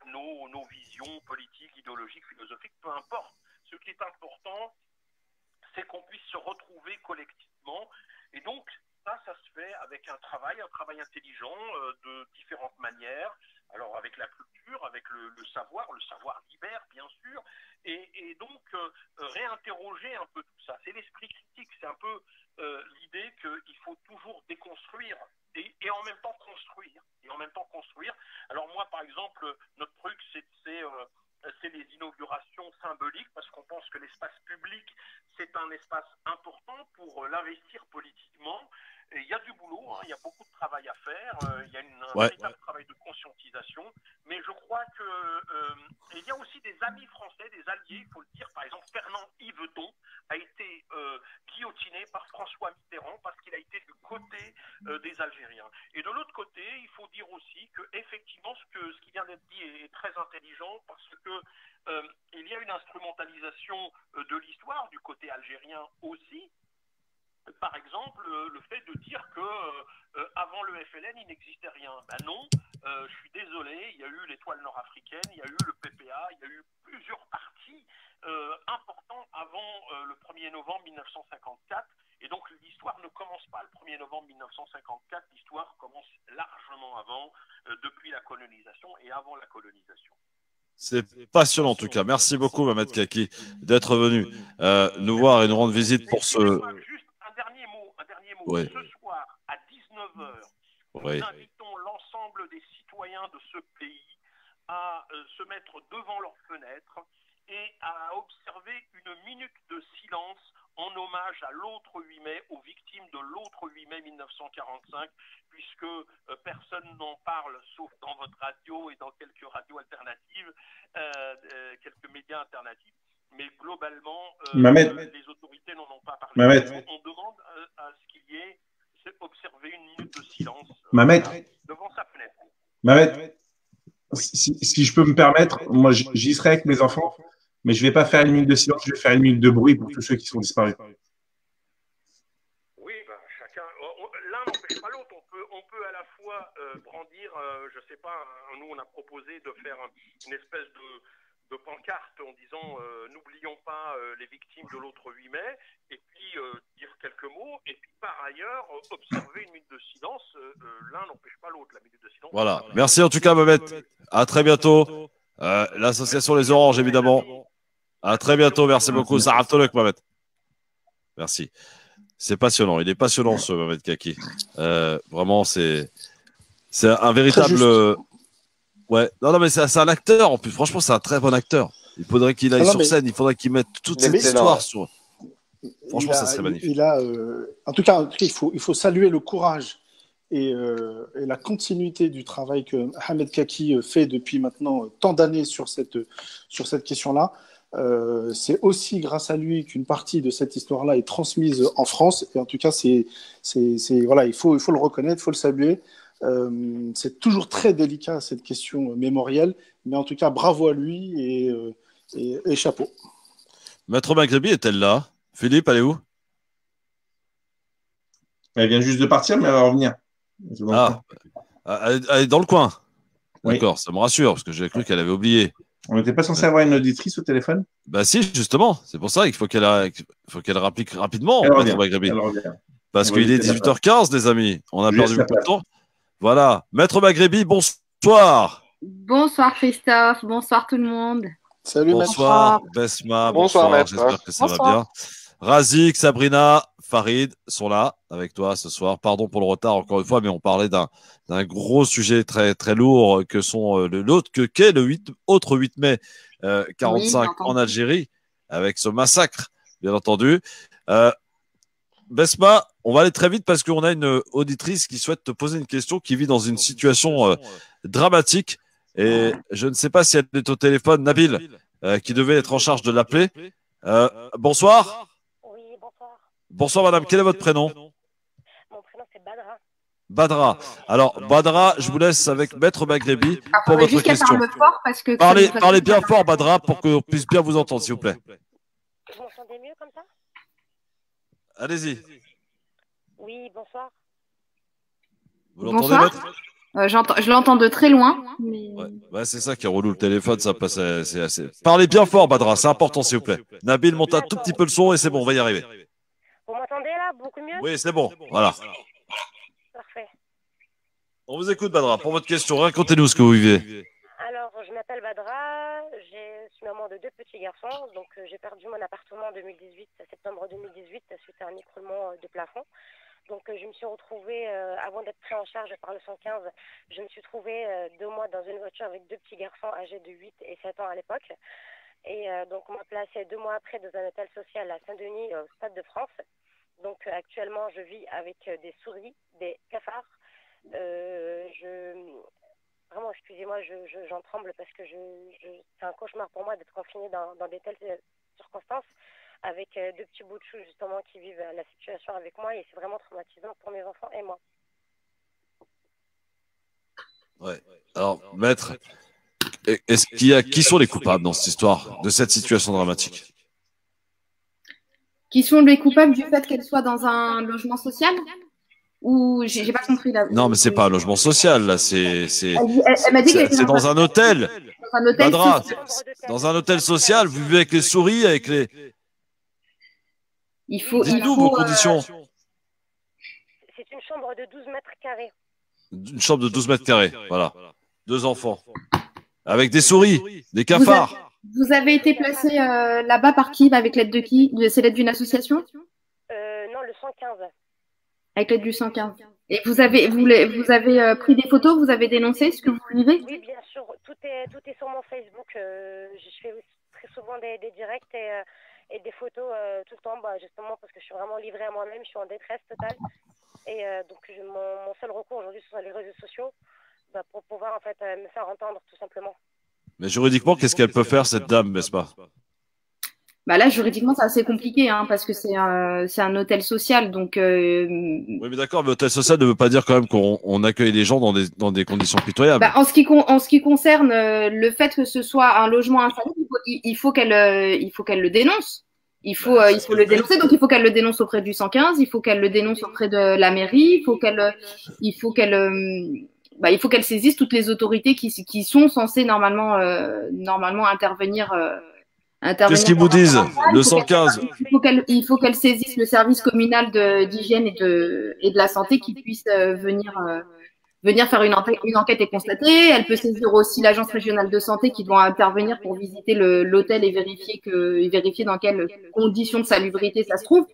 nos visions politiques, idéologiques, philosophiques, peu importe. Ce qui est important, c'est qu'on puisse se retrouver collectivement. Et donc, ça se fait avec un travail intelligent de différentes manières. Alors avec la culture, avec le savoir libère bien sûr, et donc réinterroger un peu tout ça. C'est l'esprit critique, c'est un peu l'idée qu'il faut toujours déconstruire et en même temps construire. Alors moi par exemple, notre truc c'est les inaugurations symboliques parce qu'on pense que l'espace public c'est un espace important pour l'investir politiquement. Et il y a du boulot, il y a beaucoup de travail à faire, il y a un véritable travail de conscientisation, mais je crois que il y a aussi des amis français, des alliés, il faut le dire. Par exemple, Fernand Yveton a été guillotiné par François Mitterrand parce qu'il a été du côté des Algériens. Et de l'autre côté, il faut dire aussi que effectivement, ce qui vient d'être dit est très intelligent parce que il y a une instrumentalisation de l'histoire du côté algérien aussi. Par exemple, le fait de dire que avant le FLN, il n'existait rien. Ben non, je suis désolé, il y a eu l'étoile nord-africaine, il y a eu le PPA, il y a eu plusieurs partis importants avant le 1er novembre 1954. Et donc l'histoire ne commence pas le 1er novembre 1954, l'histoire commence largement avant, depuis la colonisation et avant la colonisation. C'est passionnant en tout cas. Merci beaucoup, Mohamed Kaki, d'être venu nous voir et nous rendre visite pour ce... Un dernier mot. Oui. Ce soir, à 19h, nous invitons l'ensemble des citoyens de ce pays à se mettre devant leurs fenêtres et à observer une minute de silence en hommage à l'autre 8 mai, aux victimes de l'autre 8 mai 1945, puisque personne n'en parle, sauf dans votre radio et dans quelques radios alternatives, quelques médias alternatifs. Mais globalement, les autorités n'en ont pas parlé. On demande à ce qu'il y ait observé une minute de silence devant sa fenêtre. Mamet, si je peux me permettre, moi j'y serai avec mes enfants, mais je ne vais pas faire une minute de silence, je vais faire une minute de bruit pour tous ceux qui sont disparus. Oui, chacun. L'un n'empêche pas l'autre. On peut à la fois brandir, je ne sais pas, nous on a proposé de faire une espèce de pancarte en disant n'oublions pas les victimes de l'autre 8 mai et puis dire quelque quelques mots, et puis par ailleurs, observer une minute de silence. L'un n'empêche pas l'autre, la minute de silence. Voilà. Merci en tout cas, Mohamed. À très bientôt. L'association Les Oranges, évidemment. À très bientôt. Merci beaucoup. Sarah Tolek, Mohamed. Merci. C'est passionnant. Il est passionnant, ce Mohamed Kaki. Vraiment, c'est un véritable. Ouais. Non, mais c'est un acteur en plus. Franchement, c'est un très bon acteur. Il faudrait qu'il aille sur scène. Il faudrait qu'il mette toute cette histoire sur. Franchement, ça serait magnifique. En tout cas, il faut saluer le courage et la continuité du travail que Ahmed Kaki fait depuis maintenant tant d'années sur cette question-là. C'est aussi grâce à lui qu'une partie de cette histoire-là est transmise en France. Et en tout cas, voilà, il faut le reconnaître, il faut le saluer. C'est toujours très délicat, cette question mémorielle. Mais en tout cas, bravo à lui et chapeau. Maître Maghrebi est-elle là? Philippe, elle est où? Elle vient juste de partir, mais elle va revenir. Elle est dans le coin. Oui. D'accord, ça me rassure, parce que j'avais cru qu'elle avait oublié. On n'était pas censé avoir une auditrice au téléphone? Bah si, justement. C'est pour ça qu'il faut qu'elle rapplique rapidement, Maître Maghrebi. Parce qu'il est 18h15, les amis. On a perdu beaucoup de temps. Voilà. Maître Maghrebi, bonsoir. Bonsoir Christophe, bonsoir tout le monde. Salut, bonsoir Besma, bonsoir, j'espère que ça va bien. Razik, Sabrina, Farid sont là avec toi ce soir. Pardon pour le retard encore une fois, mais on parlait d'un gros sujet très très lourd que sont qu'est le 8 mai 45 en Algérie, avec ce massacre, bien entendu. Besma, on va aller très vite parce qu'on a une auditrice qui souhaite te poser une question, qui vit dans une situation dramatique. Et je ne sais pas si elle est au téléphone. Nabil, qui devait être en charge de l'appeler. Bonsoir. Oui, bonsoir. Bonsoir, madame. Quel est votre prénom? Mon prénom, c'est Badra. Badra. Alors, Badra, je vous laisse avec Maître Maghrebi pour votre question. Parlez bien fort, Badra, pour qu'on puisse bien vous entendre, s'il vous plaît. Vous m'entendez mieux comme ça? Allez-y. Oui, bonsoir. Vous l'entendez, Maître? Je l'entends de très loin. Mais... Ouais, c'est ça qui est relou, le téléphone, ça passe assez. Parlez bien fort, Badra, c'est important, s'il vous plaît. Nabil, monte un tout petit peu le son et c'est bon, on va y arriver. Vous m'entendez là, beaucoup mieux? Oui, c'est bon, voilà. Parfait. On vous écoute, Badra, pour votre question, racontez-nous ce que vous vivez. Alors, je m'appelle Badra, je suis maman de 2 petits garçons, donc j'ai perdu mon appartement en 2018, septembre 2018, suite à un écroulement de plafond. Donc je me suis retrouvée, avant d'être prise en charge par le 115, je me suis trouvée 2 mois dans une voiture avec 2 petits garçons âgés de 8 et 7 ans à l'époque. Et donc on m'a placée 2 mois après dans un hôtel social à Saint-Denis, au Stade de France. Donc actuellement je vis avec des souris, des cafards. Vraiment, excusez-moi, j'en tremble parce que c'est un cauchemar pour moi d'être confinée dans des telles circonstances, avec 2 petits bouts de chou justement qui vivent la situation avec moi, et c'est vraiment traumatisant pour mes enfants et moi. Ouais. Alors, maître, qui sont les coupables dans cette histoire, de cette situation dramatique? Qui sont les coupables du fait qu'elle soit dans un logement social? Ou j'ai pas compris là. Non, mais c'est pas un logement social là, c'est elle m'a dit qu'elle était dans un hôtel. Dans un hôtel Badra, dans un hôtel social, vous vivez avec les souris, avec les. Dites-nous vos conditions. C'est une chambre de 12 mètres carrés. Une chambre de 12 mètres carrés, voilà. 2 enfants. Avec des souris, des cafards. Vous avez été placé là-bas par qui? Avec l'aide de qui? C'est l'aide d'une association? Non, le 115. Avec l'aide du 115. Et vous avez pris des photos, vous avez dénoncé ce que vous vivez? Oui, bien sûr. Tout est sur mon Facebook. Je fais aussi très souvent des directs et des photos tout le temps, justement parce que je suis vraiment livrée à moi-même. Je suis en détresse totale. Et donc mon seul recours aujourd'hui, ce sont les réseaux sociaux, pour pouvoir en fait me faire entendre tout simplement. Mais juridiquement, qu'est-ce qu'elle peut faire, cette dame, n'est-ce pas? Là, juridiquement, c'est assez compliqué, parce que c'est un hôtel social, donc. Oui, mais d'accord, mais hôtel social ne veut pas dire quand même qu'on accueille les gens dans des conditions pitoyables. En ce qui concerne le fait que ce soit un logement insalubre, il faut qu'elle le dénonce. Il faut le dénoncer, donc il faut qu'elle le dénonce auprès du 115, il faut qu'elle le dénonce auprès de la mairie, il faut qu'elle saisisse toutes les autorités qui sont censées normalement intervenir. Qu'est-ce qu'ils vous disent? Le 115. Il faut qu'elle saisisse le service communal d'hygiène et de la santé qui puisse venir faire une enquête et constater. Elle peut saisir aussi l'agence régionale de santé qui doit intervenir pour visiter l'hôtel et vérifier dans quelles conditions de salubrité ça se trouve.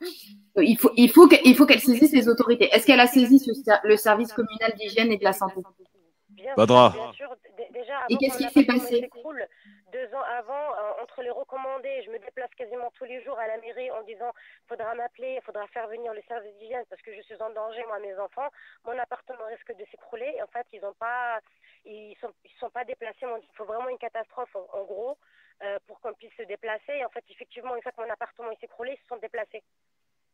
Il faut qu'elle saisisse les autorités. Est-ce qu'elle a saisi le service communal d'hygiène et de la santé? Badra. Bien sûr, déjà, Et qu'est-ce qui s'est passé? 2 ans avant, entre les recommandés, je me déplace quasiment tous les jours à la mairie en disant faudra m'appeler, il faudra faire venir le service d'hygiène parce que je suis en danger, moi, mes enfants. Mon appartement risque de s'écrouler. En fait, ils sont pas déplacés. Il faut vraiment une catastrophe, en gros, pour qu'on puisse se déplacer. Et en fait, effectivement, une fois que mon appartement s'est écroulé, ils se sont déplacés.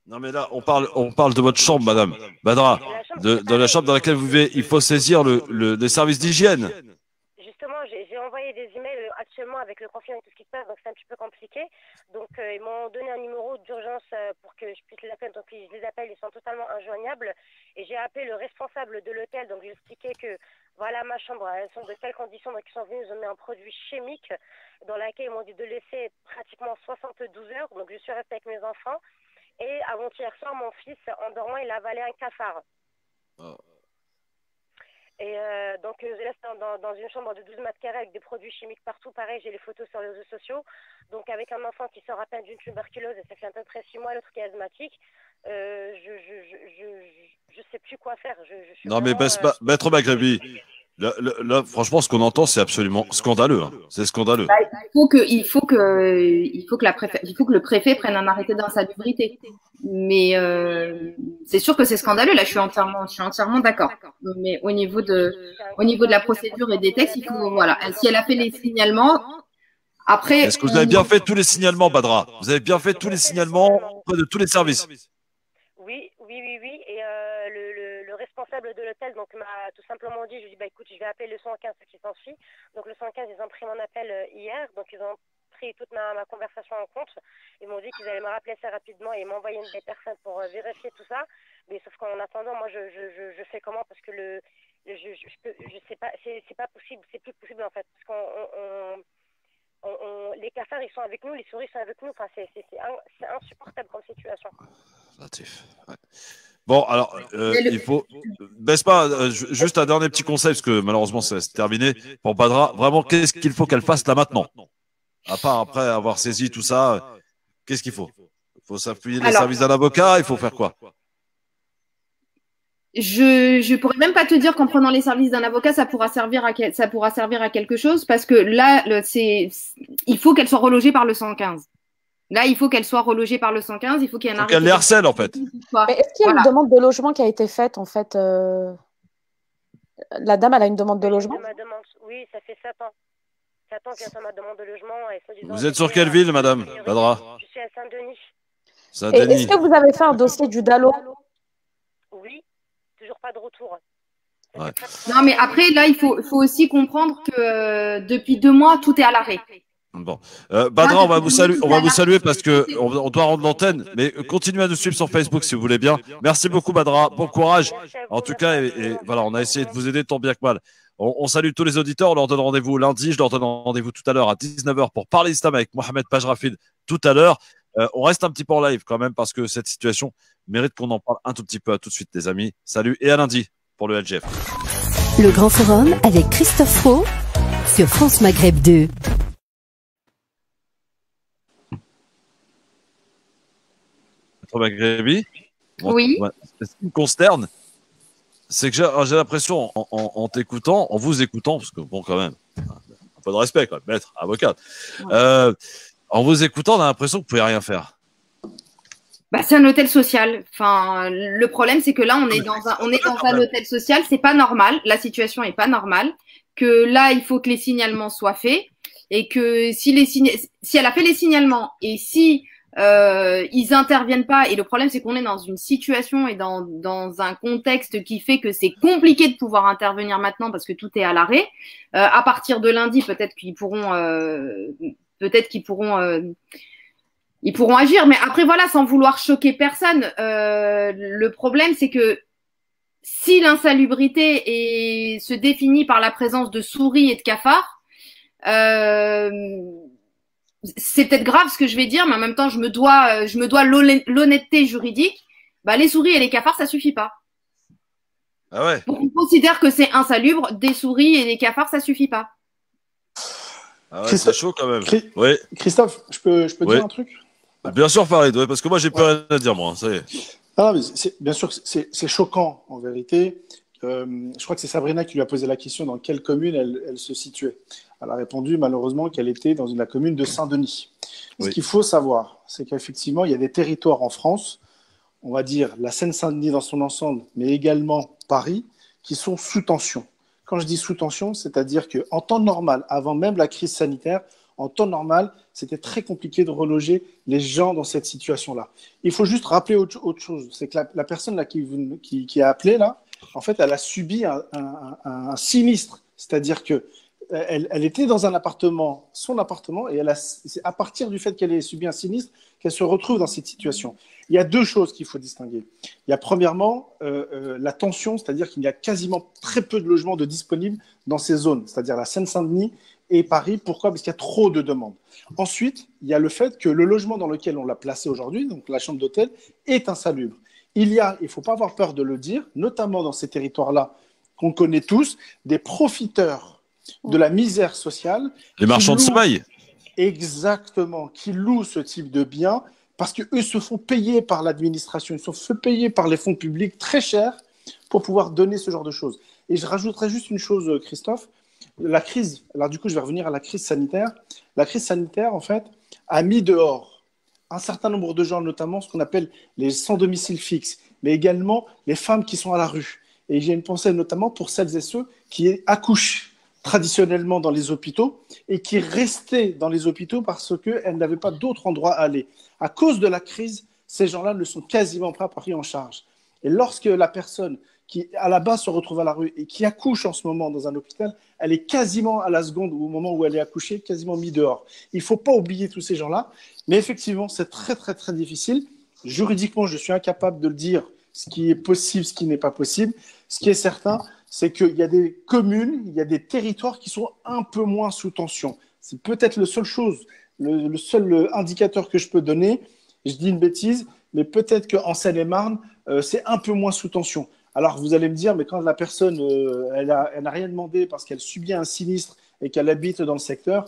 Non mais là, on parle de votre chambre, madame. Badra, de la chambre dans laquelle vous vivez. Il faut saisir les services d'hygiène. Justement, j'ai envoyé des emails actuellement avec le confinement et tout ce qui se passe, donc c'est un petit peu compliqué. Donc, ils m'ont donné un numéro d'urgence pour que je puisse les appeler. Donc, je les appelle, ils sont totalement injoignables. Et j'ai appelé le responsable de l'hôtel. Donc, j'ai expliqué que, voilà, ma chambre, elles sont de telles conditions. Donc, ils sont venus, ils ont mis un produit chimique dans laquelle ils m'ont dit de laisser pratiquement 72 heures. Donc, je suis restée avec mes enfants. Et avant-hier soir, mon fils, en dormant, il a avalé un cafard. Oh. Et donc, je reste dans une chambre de 12 mètres carrés avec des produits chimiques partout. Pareil, j'ai les photos sur les réseaux sociaux. Donc, avec un enfant qui sort à peine d'une tuberculose, et ça fait à peu près 6 mois, l'autre qui est asthmatique, je sais plus quoi faire. Non, mais Maître Maghrebi, là, franchement, ce qu'on entend, c'est absolument scandaleux. Hein. C'est scandaleux. Bah, il faut que le préfet prenne un arrêté d'insalubrité. Mais c'est sûr que c'est scandaleux. Là, je suis entièrement d'accord. Mais au niveau de la procédure et des textes, il faut, voilà. Si elle a fait les signalements, après. Est-ce que vous avez bien fait tous les signalements, Badra? Vous avez bien fait tous les signalements auprès de tous les services? Oui. Et le responsable de l'hôtel m'a tout simplement dit, je lui ai dit, écoute, je vais appeler le 115 ce qui s'ensuit. Donc le 115, ils ont pris mon appel hier, donc ils ont pris toute ma conversation en compte. Ils m'ont dit qu'ils allaient me rappeler assez rapidement et m'envoyer des personnes pour vérifier tout ça. Mais sauf qu'en attendant, moi, je fais comment? Parce que je sais pas, c'est pas possible, c'est plus possible en fait, parce les cafards ils sont avec nous, les souris sont avec nous. Enfin, c'est insupportable comme situation. Ouais. Bon, alors, il faut. Baisse pas, juste un dernier petit conseil, parce que malheureusement, c'est terminé. Pour Badra, vraiment, qu'est-ce qu'il faut qu'elle fasse là maintenant? À part après avoir saisi tout ça, qu'est-ce qu'il faut? Il faut s'appuyer les services d'un avocat, il faut faire quoi? Je pourrais même pas te dire qu'en prenant les services d'un avocat, ça pourra servir à quelque chose, parce que là, il faut qu'elle soit relogée par le 115. Là, il faut qu'elle soit relogée par le 115. Il faut qu'il y ait un arrêté. Qu'elle les harcèle, en fait. Mais est-ce qu'il y a une demande de logement qui a été faite, en fait La dame, elle a une demande de logement? Oui, ça fait 7 ans. 7 ans qu'elle attend ma demande de logement. Vous êtes sur quelle ville, madame Badra? Je suis à Saint-Denis. Saint-Denis. Est-ce que vous avez fait un dossier du DALO? Oui, toujours pas de retour. Ouais. Non, mais après, là, il faut aussi comprendre que depuis 2 mois, tout est à l'arrêt. Bon, Badra, on va vous saluer parce que on doit rendre l'antenne, mais continuez à nous suivre sur Facebook si vous voulez bien. Merci beaucoup, Badra, bon courage. En tout cas, et voilà, on a essayé de vous aider tant bien que mal. On salue tous les auditeurs, on leur donne rendez-vous lundi, je leur donne rendez-vous tout à l'heure à 19h pour parler islam avec Mohamed Pajrafid tout à l'heure. On reste un petit peu en live quand même parce que cette situation mérite qu'on en parle un tout petit peu. À tout de suite, les amis. Salut et à lundi pour le LGF. Le Grand Forum avec Christophe Fro sur France Maghreb 2. Maghrebi, oui. Ce qui me consterne, c'est que j'ai l'impression, en t'écoutant, en vous écoutant, parce que bon, quand même, un peu de respect, quand même, maître, avocat. Ouais. En vous écoutant, on a l'impression que vous pouvez rien faire. Bah, c'est un hôtel social. Enfin, le problème, c'est que là, on est dans un hôtel social. C'est pas normal. La situation est pas normale. Que là, il faut que les signalements soient faits et que si elle a fait les signalements et si ils interviennent pas, et le problème c'est qu'on est dans une situation et dans un contexte qui fait que c'est compliqué de pouvoir intervenir maintenant parce que tout est à l'arrêt. À partir de lundi, peut-être qu'ils pourront agir, mais après voilà, sans vouloir choquer personne, le problème c'est que si l'insalubrité se définit par la présence de souris et de cafards, c'est peut-être grave ce que je vais dire, mais en même temps, je me dois l'honnêteté juridique. Bah, les souris et les cafards, ça suffit pas. Ah ouais. On considère que c'est insalubre, des souris et des cafards, ça suffit pas. Ah ouais, c'est chaud quand même. Oui. Christophe, je peux dire un truc? Bien sûr, Farid, parce que moi, j'ai plus rien à dire, moi. Ça y est. Ah, mais bien sûr, c'est choquant, en vérité. Je crois que c'est Sabrina qui lui a posé la question dans quelle commune elle se situait. Elle a répondu, malheureusement, qu'elle était dans la commune de Saint-Denis. Ce qu'il faut savoir, c'est qu'effectivement, il y a des territoires en France, on va dire la Seine-Saint-Denis dans son ensemble, mais également Paris, qui sont sous tension. Quand je dis sous tension, c'est-à-dire qu'en temps normal, avant même la crise sanitaire, en temps normal, c'était très compliqué de reloger les gens dans cette situation-là. Il faut juste rappeler autre chose, c'est que la personne là qui a appelé, là, en fait, elle a subi un sinistre, c'est-à-dire que elle était dans un appartement, son appartement, et c'est à partir du fait qu'elle ait subi un sinistre qu'elle se retrouve dans cette situation. Il y a deux choses qu'il faut distinguer. Il y a premièrement la tension, c'est-à-dire qu'il y a quasiment très peu de logements de disponibles dans ces zones, c'est-à-dire la Seine-Saint-Denis et Paris. Pourquoi? Parce qu'il y a trop de demandes. Ensuite, il y a le fait que le logement dans lequel on l'a placé aujourd'hui, donc la chambre d'hôtel, est insalubre. Il ne faut pas avoir peur de le dire, notamment dans ces territoires-là qu'on connaît tous, des profiteurs de la misère sociale. Les marchands de sommeil. Exactement, qui louent ce type de biens parce qu'eux se font payer par l'administration, ils se font payer par les fonds publics très cher pour pouvoir donner ce genre de choses. Et je rajouterais juste une chose, Christophe. La crise, alors du coup, je vais revenir à la crise sanitaire. La crise sanitaire, en fait, a mis dehors un certain nombre de gens, notamment ce qu'on appelle les sans domicile fixe, mais également les femmes qui sont à la rue. Et j'ai une pensée notamment pour celles et ceux qui accouchent traditionnellement dans les hôpitaux et qui restaient dans les hôpitaux parce qu'elles n'avaient pas d'autre endroit à aller. À cause de la crise, ces gens-là ne sont quasiment pas pris en charge. Et lorsque la personne qui, à la base, se retrouve à la rue et qui accouche en ce moment dans un hôpital, elle est quasiment à la seconde ou au moment où elle est accouchée, quasiment mise dehors. Il ne faut pas oublier tous ces gens-là. Mais effectivement, c'est très, très, très difficile. Juridiquement, je suis incapable de le dire, ce qui est possible, ce qui n'est pas possible. Ce qui est certain, c'est qu'il y a des communes, il y a des territoires qui sont un peu moins sous tension. C'est peut-être la seule chose, le seul indicateur que je peux donner. Je dis une bêtise, mais peut-être qu'en Seine-et-Marne, c'est un peu moins sous tension. Alors, vous allez me dire, mais quand la personne, elle n'a rien demandé parce qu'elle subit un sinistre et qu'elle habite dans le secteur,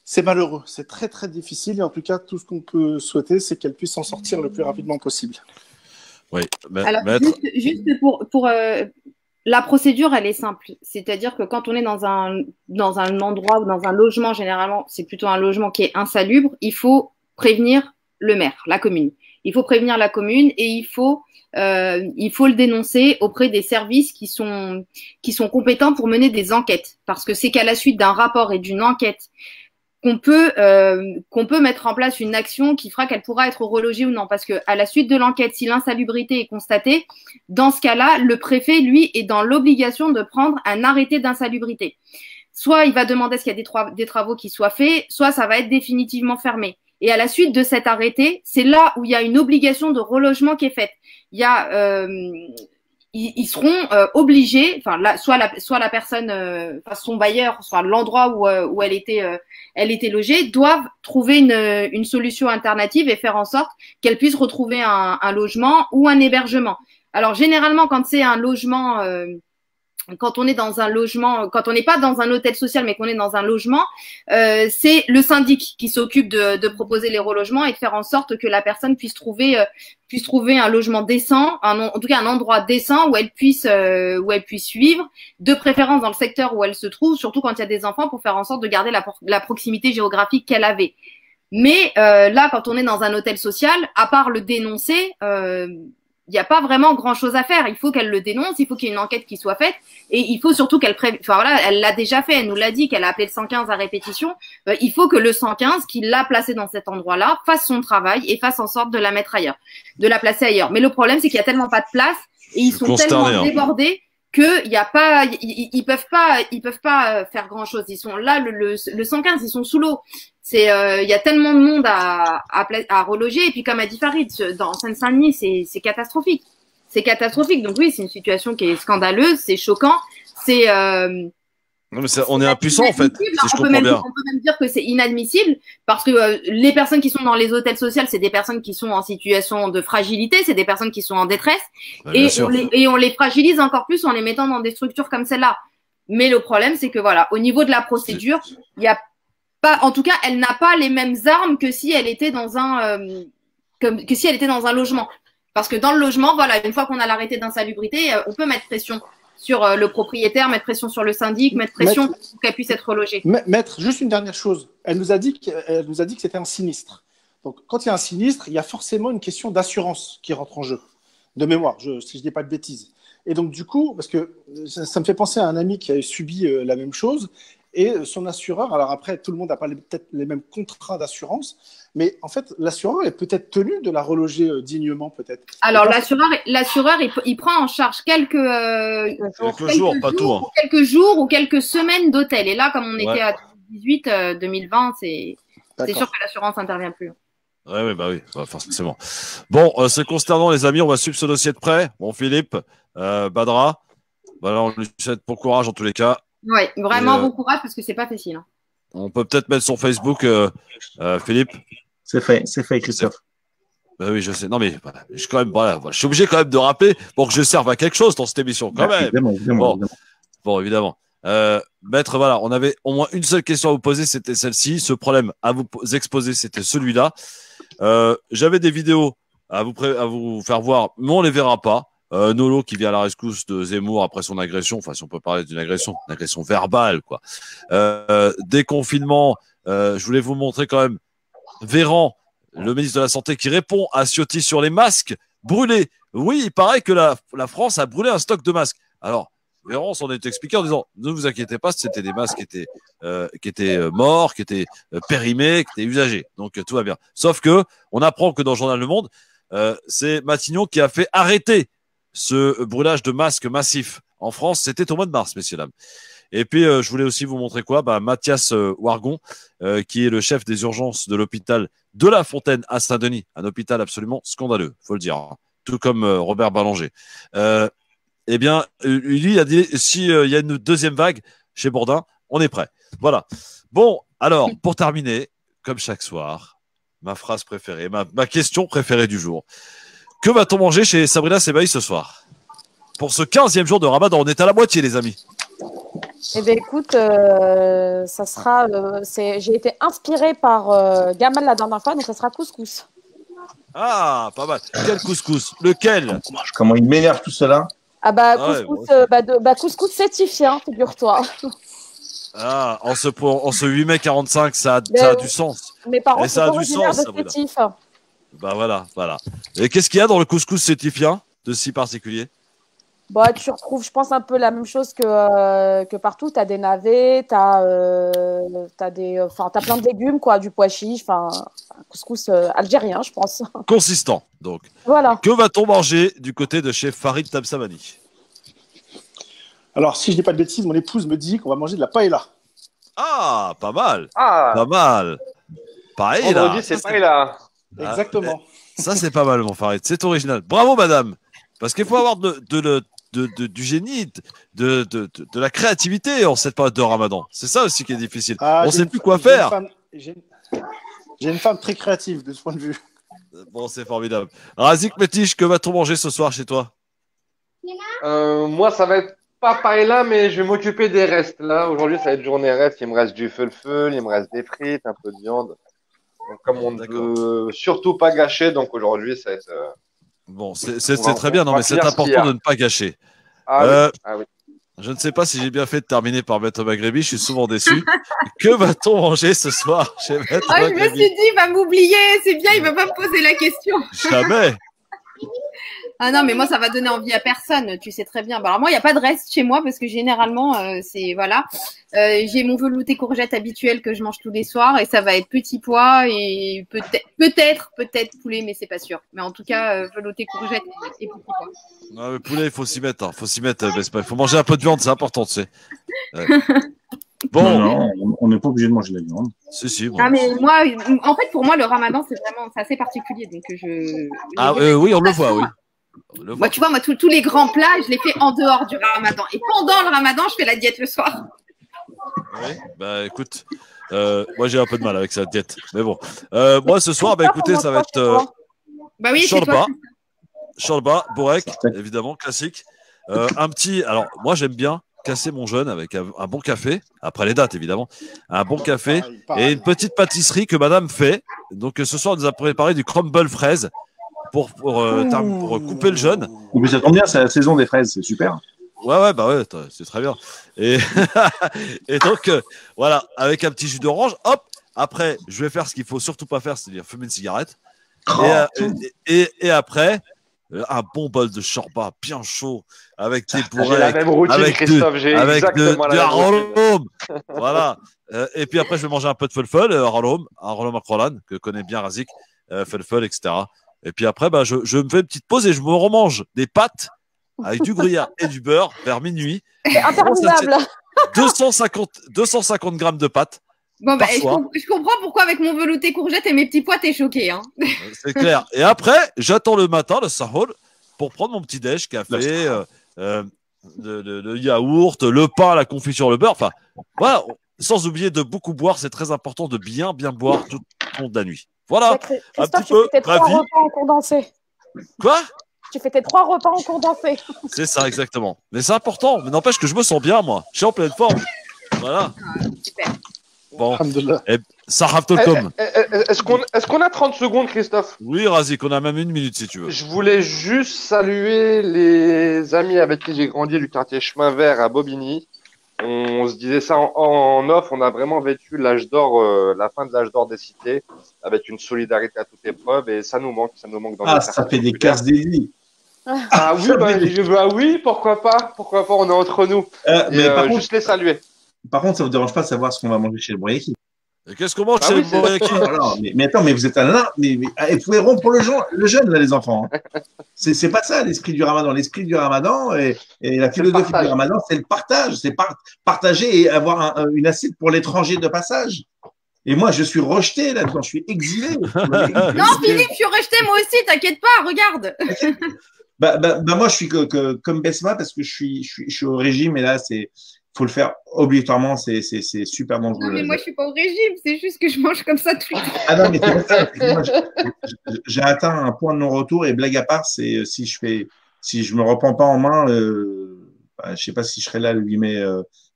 c'est malheureux. C'est très, très difficile. Et en tout cas, tout ce qu'on peut souhaiter, c'est qu'elle puisse s'en sortir le plus rapidement possible. Oui. Alors, juste pour la procédure, elle est simple. C'est-à-dire que quand on est dans un endroit ou dans un logement, généralement, c'est plutôt un logement qui est insalubre, il faut prévenir le maire, la commune. Il faut prévenir la commune et il faut le dénoncer auprès des services qui sont compétents pour mener des enquêtes. Parce que c'est qu'à la suite d'un rapport et d'une enquête qu'on peut mettre en place une action qui fera qu'elle pourra être relogée ou non. Parce que à la suite de l'enquête, si l'insalubrité est constatée, dans ce cas-là, le préfet, lui, est dans l'obligation de prendre un arrêté d'insalubrité. Soit il va demander qu'il y a des travaux qui soient faits, soit ça va être définitivement fermé. Et à la suite de cet arrêté, c'est là où il y a une obligation de relogement qui est faite. Il y a ils seront obligés, enfin soit la personne, son bailleur, soit l'endroit où elle était logée, doivent trouver une solution alternative et faire en sorte qu'elle puisse retrouver un logement ou un hébergement. Alors généralement, quand c'est un logement quand on est dans un logement, quand on n'est pas dans un hôtel social, mais qu'on est dans un logement, c'est le syndic qui s'occupe de proposer les relogements et de faire en sorte que la personne puisse trouver un logement décent, en tout cas un endroit décent où elle puisse vivre, de préférence dans le secteur où elle se trouve, surtout quand il y a des enfants, pour faire en sorte de garder la proximité géographique qu'elle avait. Mais là, quand on est dans un hôtel social, à part le dénoncer, il n'y a pas vraiment grand-chose à faire. Il faut qu'elle le dénonce, il faut qu'il y ait une enquête qui soit faite, et il faut surtout qu'elle elle l'a déjà fait, elle nous l'a dit, qu'elle a appelé le 115 à répétition. Il faut que le 115, qui l'a placée dans cet endroit-là, fasse son travail et fasse en sorte de la mettre ailleurs, de la placer ailleurs. Mais le problème, c'est qu'il y a tellement pas de place et ils sont tellement débordés que ils peuvent pas faire grand-chose. Ils sont là, le 115, ils sont sous l'eau. Il y a tellement de monde à reloger, et puis comme a dit Farid, dans Seine-Saint-Denis, c'est catastrophique. C'est catastrophique. Donc oui, c'est une situation qui est scandaleuse, c'est choquant, c'est Non, mais on est impuissant en fait, si je comprends bien. On peut même dire que c'est inadmissible parce que les personnes qui sont dans les hôtels sociaux, c'est des personnes qui sont en situation de fragilité, c'est des personnes qui sont en détresse et on les fragilise encore plus en les mettant dans des structures comme celle-là. Mais le problème, c'est que voilà, au niveau de la procédure, il y a pas, en tout cas, elle n'a pas les mêmes armes que si elle était dans un que si elle était dans un logement. Parce que dans le logement, voilà, une fois qu'on a l'arrêté d'insalubrité, on peut mettre pression sur le propriétaire, mettre pression sur le syndic, mettre pression pour qu'elle puisse être relogée. Maître, juste une dernière chose. Elle nous a dit que c'était un sinistre. Donc, quand il y a un sinistre, il y a forcément une question d'assurance qui rentre en jeu, de mémoire, si je ne dis pas de bêtises. Et donc, du coup, parce que ça me fait penser à un ami qui a subi la même chose, et son assureur, alors après, tout le monde n'a pas peut-être les mêmes contrats d'assurance, mais en fait, l'assureur est peut-être tenu de la reloger dignement, peut-être. Alors, l'assureur, il prend en charge quelques jours, pas tout. Hein. Quelques jours ou quelques semaines d'hôtel. Et là, comme on était à 2018, 2020, c'est sûr que l'assurance n'intervient plus. Oui, forcément. Bon, c'est concernant les amis, on va suivre ce dossier de près. Bon, Philippe, Badra, voilà, on lui souhaite bon courage en tous les cas. Oui, vraiment bon courage parce que c'est pas facile. Hein. On peut peut-être mettre sur Facebook, Philippe. C'est fait, Christophe. Ben oui, je sais. Non, mais je suis obligé quand même de rappeler pour que je serve à quelque chose dans cette émission, quand même. Évidemment. Bon, évidemment. Maître, voilà, on avait au moins une seule question à vous poser, c'était celle-ci. Ce problème à vous exposer, c'était celui-là. J'avais des vidéos à vous faire voir, mais on les verra pas. Nolo qui vient à la rescousse de Zemmour après son agression, enfin si on peut parler d'une agression verbale quoi. Déconfinement, je voulais vous montrer quand même Véran, le ministre de la Santé qui répond à Ciotti sur les masques brûlés. Oui, il paraît que la France a brûlé un stock de masques. Alors Véran s'en est expliqué en disant ne vous inquiétez pas, c'était des masques qui étaient morts, qui étaient périmés, qui étaient usagés. Donc tout va bien. Sauf que on apprend que dans le journal Le Monde, c'est Matignon qui a fait arrêter ce brûlage de masques massif en France. C'était au mois de mars, messieurs, dames. Et puis, je voulais aussi vous montrer quoi? Mathias Wargon, qui est le chef des urgences de l'hôpital de La Fontaine à Saint-Denis, un hôpital absolument scandaleux, faut le dire, hein. Tout comme Robert Ballanger. Eh bien, lui a dit, si il y a une deuxième vague chez Bourdin, on est prêt. Voilà. Bon, alors, pour terminer, comme chaque soir, ma phrase préférée, ma question préférée du jour. Que va-t-on manger chez Sabrina Sebaï ce soir? Pour ce 15e jour de Ramadan, on est à la moitié, les amis. Eh bien, écoute, ça sera. J'ai été inspirée par Gamal la dernière fois, donc ça sera couscous. Ah, pas mal. Quel couscous? Lequel? Comment il m'énerve tout cela? Ah couscous sétifien, figure-toi. Ah, en ce 8 mai 45, ça a du sens. Mes parents ça a du sens, Sabrina. Voilà. Et qu'est-ce qu'il y a dans le couscous sétifien de si particulier? Tu retrouves, je pense, un peu la même chose que partout. Tu as des navets, tu as plein de légumes, quoi, du pois chiche, un couscous algérien, je pense. Consistant, donc. Voilà. Que va-t-on manger du côté de chez Farid Tabsamani? Alors, si je dis pas de bêtises, mon épouse me dit qu'on va manger de la paella. Ah, pas mal. Ah. Pas mal. Paella. Vendredi, c'est paella. Exactement. Ça, c'est pas mal, mon Farid. C'est original. Bravo, madame. Parce qu'il faut avoir du génie, de la créativité en cette période de Ramadan. C'est ça aussi qui est difficile. On ne sait plus quoi faire. J'ai une femme très créative de ce point de vue. Bon, c'est formidable. Razik Metiche, que va-t-on manger ce soir chez toi? Moi, ça va être pas paella, mais je vais m'occuper des restes. Là, aujourd'hui, ça va être journée reste. Il me reste du feu, il me reste des frites, un peu de viande. Donc, comme on ne veut surtout pas gâcher, donc aujourd'hui, ça va être. Bon, c'est très bien, non, mais c'est important de ne pas gâcher. Oui. Je ne sais pas si j'ai bien fait de terminer par Maître Maghrebi, je suis souvent déçu. Que va-t-on manger ce soir chez Maître Maghrebi? Je me suis dit, il va m'oublier, c'est bien, il ne va pas me poser la question. Jamais. Ah non, mais moi, ça va donner envie à personne, tu sais très bien. Alors moi, il n'y a pas de reste chez moi parce que généralement, j'ai mon velouté courgette habituel que je mange tous les soirs et ça va être petit pois et peut-être poulet, mais c'est pas sûr. Mais en tout cas, velouté courgette et petit pois. Non, le poulet, il faut s'y mettre. Il faut manger un peu de viande, c'est important, tu sais. Bon. Non, on n'est pas obligé de manger de la viande. Si, bon. Ah, mais moi, en fait, pour moi, le ramadan, c'est assez particulier. Donc oui, on le voit, oui. Moi, tu vois, tous les grands plats, je les fais en dehors du ramadan. Et pendant le ramadan, je fais la diète le soir. Oui, bah écoute, moi j'ai un peu de mal avec cette diète, mais bon. Moi ce soir, bah écoutez, ça va être Bah oui, c'est toi. Shorba, Borek, évidemment, classique. Un petit, alors moi j'aime bien casser mon jeûne avec un bon café, après les dates évidemment, un bon café et une petite pâtisserie que madame fait. Donc ce soir, elle nous a préparé du crumble fraise pour couper le jeûne. Mais ça tombe bien, c'est la saison des fraises, c'est super. Ouais, c'est très bien. Et, et donc, voilà, avec un petit jus d'orange, hop, après, je vais faire ce qu'il faut surtout pas faire, c'est-à-dire fumer une cigarette. Et après, un bon bol de shorba bien chaud, avec des bourrées. J'ai la même routine, Christophe, j'ai exactement la même routine. Voilà. Et puis après, je vais manger un peu de felfel, arolom akrolan, que connaît bien Razik, felfel, etc. Et puis après, bah, je me fais une petite pause et je me remange des pâtes avec du gruyère et du beurre vers minuit. C'est interminable. 250 grammes de pâtes. Bon, bah, je comprends pourquoi avec mon velouté courgette et mes petits pois, t'es choqué. Hein. C'est clair. Et après, j'attends le matin, le sahur, pour prendre mon petit déj, café, le yaourt, le pain, la confiture, le beurre. Enfin, voilà. Sans oublier de beaucoup boire. C'est très important de bien boire tout au long de la nuit. Voilà. Christophe, tu fais tes 3 repas en condensé. Quoi? Tu fais tes 3 repas en condensé. C'est ça, exactement. Mais c'est important. Mais n'empêche que je me sens bien, moi. Je suis en pleine forme. Voilà. Super. Bon. Saraftelcom. Est-ce qu'on a 30 secondes, Christophe? Oui, Razik, on a même 1 minute si tu veux. Je voulais juste saluer les amis avec qui j'ai grandi du quartier Chemin Vert à Bobigny. On se disait ça en off, on a vraiment vécu l'âge d'or, la fin de l'âge d'or des cités, avec une solidarité à toute épreuve, et ça nous manque dans les ça fait des casses désies. Ah oui, pourquoi pas, on est entre nous. Mais par juste les saluer. Par contre, ça vous dérange pas de savoir ce qu'on va manger chez le Boyaki? Et qu'est-ce qu'on mange chez le Boyaki? Mais attends, mais vous êtes un nain, mais vous pouvez rompre le jeûne, là, les enfants. Hein. C'est pas ça l'esprit du Ramadan. L'esprit du Ramadan et la philosophie du Ramadan, c'est le partage, c'est partager et avoir une assiette pour l'étranger de passage. Et moi, je suis rejeté là-dedans, je suis exilé. Non, Philippe, je suis rejeté moi aussi, t'inquiète pas, regarde. Moi, je suis comme Besma parce que je suis au régime et là, faut le faire obligatoirement, c'est super dangereux. Non, mais moi, je suis pas au régime, c'est juste que je mange comme ça tout le temps. Ah non, mais c'est pas ça. J'ai atteint un point de non-retour et blague à part, c'est si je me reprends pas en main, je sais pas si je serai là le 8 mai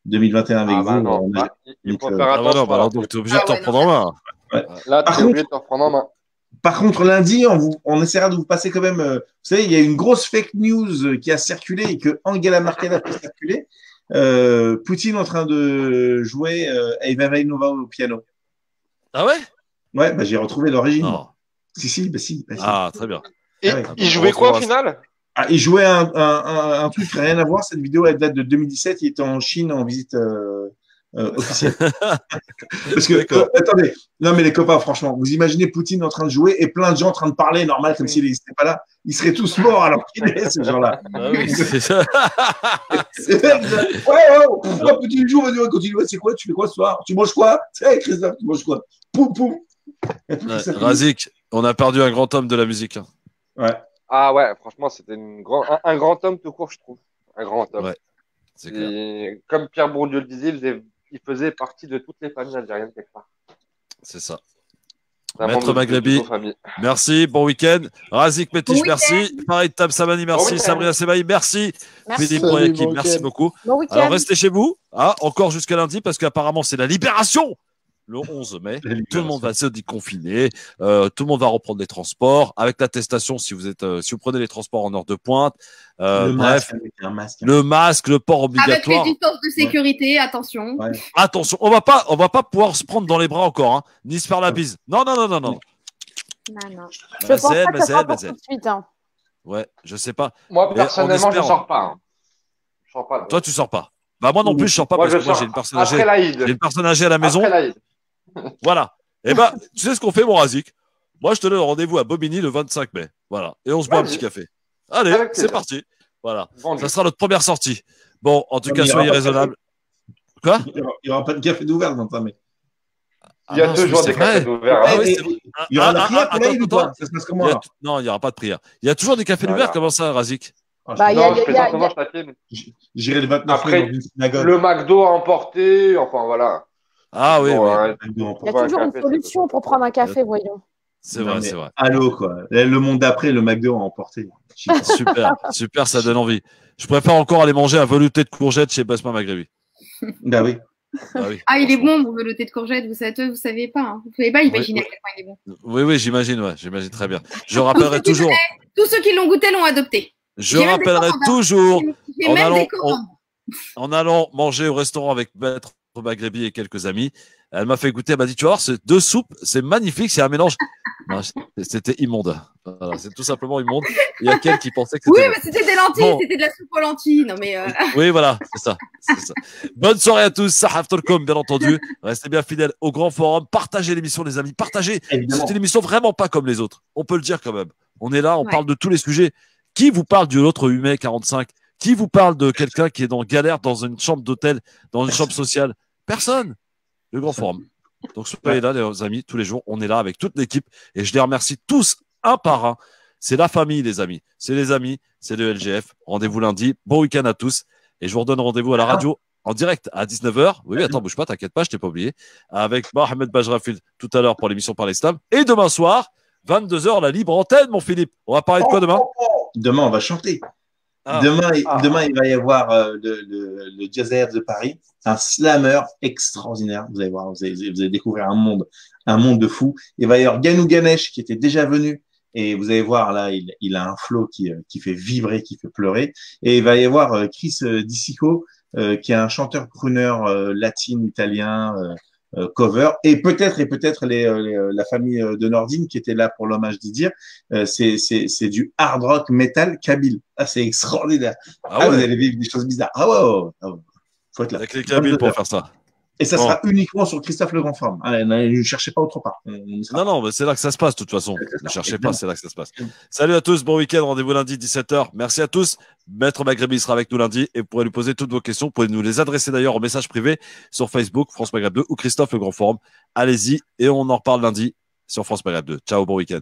2021 avec vous. Non. Il faut faire attention. Donc, tu es obligé de t'en prendre en main. Ouais. Là, tu es obligé de t'en prendre en main. Par contre, lundi, on essaiera de vous passer quand même. Vous savez, il y a une grosse fake news qui a circulé et que Angela Merkel a fait circuler. Poutine en train de jouer Eva Vainova au piano. Ah ouais? Ouais, j'ai retrouvé l'origine. Oh. Si. Ah, très bien. Et il jouait quoi au final? Il jouait un truc qui n'a rien à voir. Cette vidéo, elle date de 2017. Il était en Chine en visite officielle. Parce que, attendez, non mais les copains, franchement, vous imaginez Poutine en train de jouer et plein de gens en train de parler normal comme s'il n'existait pas là. Ils seraient tous morts alors qu'il est, ce genre-là. Ah oui, c'est ça. Pourquoi Poutine joue? Vas-y, continue. C'est quoi? Tu fais quoi ce soir? Tu manges quoi? Christophe, tu manges quoi? Poum. Razik, on a perdu un grand homme de la musique. Hein. Ouais. Ah ouais, franchement, c'était un grand homme tout court, je trouve. Un grand homme. Ouais, c'est clair. Comme Pierre Bourdieu le disait, il faisait partie de toutes les familles algériennes quelque part. C'est ça. Maître Maghrebi, merci, bon week-end. Razik Metiche, merci. Farid Tam Samani, merci. Sabrina Sebaï, merci. Philippe Boyaki, merci beaucoup. Alors restez chez vous, encore jusqu'à lundi, parce qu'apparemment c'est la libération. Le 11 mai, tout le monde va se déconfiner, tout le monde va reprendre les transports avec l'attestation si vous prenez les transports en heure de pointe. Le masque, le port obligatoire. Avec les distances de sécurité, attention. Ouais. Attention, on va pas pouvoir se prendre dans les bras encore, hein, ni se faire la bise. Non. Non. Je pense pas que ça sera pour tout de suite. Hein. Ouais, je sais pas. Moi personnellement, je sors pas. Toi, tu sors pas. Bah moi non plus, je sors pas parce que moi j'ai une personne âgée. J'ai une personne âgée à la maison. Voilà. Et tu sais ce qu'on fait, mon Razik? Moi, je te donne rendez-vous à Bobigny le 25 mai. Voilà. Et on se boit un petit café. Allez, c'est parti. Voilà. Ça sera notre première sortie. Bon, en tout cas, soyez raisonnables. Quoi? Il n'y aura pas de café d'ouvert dans ta mai. Il y a toujours des cafés d'ouvert. Il y aura la prière pour l'Aïd ou pas? Ça se passe comment? Non, il n'y aura pas de prière. Il y a toujours des cafés d'ouvert. Comment ça, Razik? Ah, Bah, je- il y a- Non, je plaisante, je taquine. J'irai le 29 mai Après, dans une synagogue. le McDo à emporter, enfin voilà. Ah oui, Bon, oui. hein, McDo il y a emporté. trouver un toujours une café, c'est solution pour prendre un café, voyons. C'est Non, vrai, mais c'est vrai. allô, quoi. Le monde d'après, le McDo a emporté. J'y crois. Super, super, ça donne envie. Je préfère encore aller manger un velouté de courgettes chez Basma Maghrebi. Bah oui. Ah oui. Ah, il est bon, mon velouté de courgettes, vous savez pas. Hein. Vous pouvez pas imaginer à quel point il est bon. Oui, oui, j'imagine, ouais, j'imagine très bien. Je rappellerai toujours, Tous ceux qui l'ont goûté l'ont adopté. je J'ai même des rappellerai commandes, hein. toujours, J'ai en même allant, des commandes. en allant manger au restaurant avec Maître Maghrebi et quelques amis, elle m'a fait goûter, elle m'a dit, tu vois, c'est deux soupes, c'est magnifique, c'est un mélange. Non, c'était immonde. Voilà, c'est tout simplement immonde. Il y a quelqu'un qui pensait que Oui, c'était bon. mais c'était des lentilles, Bon. c'était de la soupe aux lentilles. Non, mais Oui, voilà, c'est ça, c'est ça. Bonne soirée à tous, Sahaf Tolkom, bien entendu. Restez bien fidèles au grand forum. Partagez l'émission, les amis. Partagez. Évidemment. C'est une émission vraiment pas comme les autres. On peut le dire quand même. On est là, on Ouais. parle de tous les sujets. Qui vous parle de l'autre 8 mai 45? Qui vous parle de quelqu'un qui est dans galère dans une chambre d'hôtel, dans une chambre sociale? Personne. Le grand forum. Donc soyez là, les amis, tous les jours. On est là avec toute l'équipe et je les remercie tous un par un. C'est la famille, les amis. C'est les amis, c'est le LGF. Rendez-vous lundi. Bon week-end à tous. Et je vous redonne rendez-vous à la radio en direct à 19h. Oui, attends, bouge pas, t'inquiète pas, je t'ai pas oublié. Avec Mohamed Bajrafil tout à l'heure pour l'émission Par l'Islam. Et demain soir, 22h, la libre antenne, mon Philippe. On va parler de quoi demain? Demain, on va chanter. Ah. Demain, il va y avoir le Jazz Air de Paris, un slammer extraordinaire. Vous allez voir, vous allez découvrir un monde de fou. Il va y avoir Ganou Ganesh qui était déjà venu. Et vous allez voir, là, il a un flow qui fait vibrer, qui fait pleurer. Et il va y avoir Chris Disico, qui est un chanteur crooner latine, italien, cover. Et peut-être la famille de Nordine qui était là pour l'hommage d'Idir. C'est du hard rock metal kabyle. Ah, c'est extraordinaire. Ah Vous ouais. allez vivre des choses bizarres. Ah ouais. Faut être là. Avec les Kabyles pour faire ça. Et ça Bon. sera uniquement sur Christophe Le Grand Forum. Ah, ne cherchez pas autre part. On y sera. Non, mais c'est là que ça se passe, de toute façon. Ne cherchez pas, c'est là que ça se passe. Salut à tous, bon week-end, rendez-vous lundi, 17h. Merci à tous. Maître Maghrebi sera avec nous lundi et vous pourrez lui poser toutes vos questions. Vous pouvez nous les adresser d'ailleurs en message privé sur Facebook, France Maghreb 2 ou Christophe Le Grand Forum. Allez-y et on en reparle lundi sur France Maghreb 2. Ciao, bon week-end.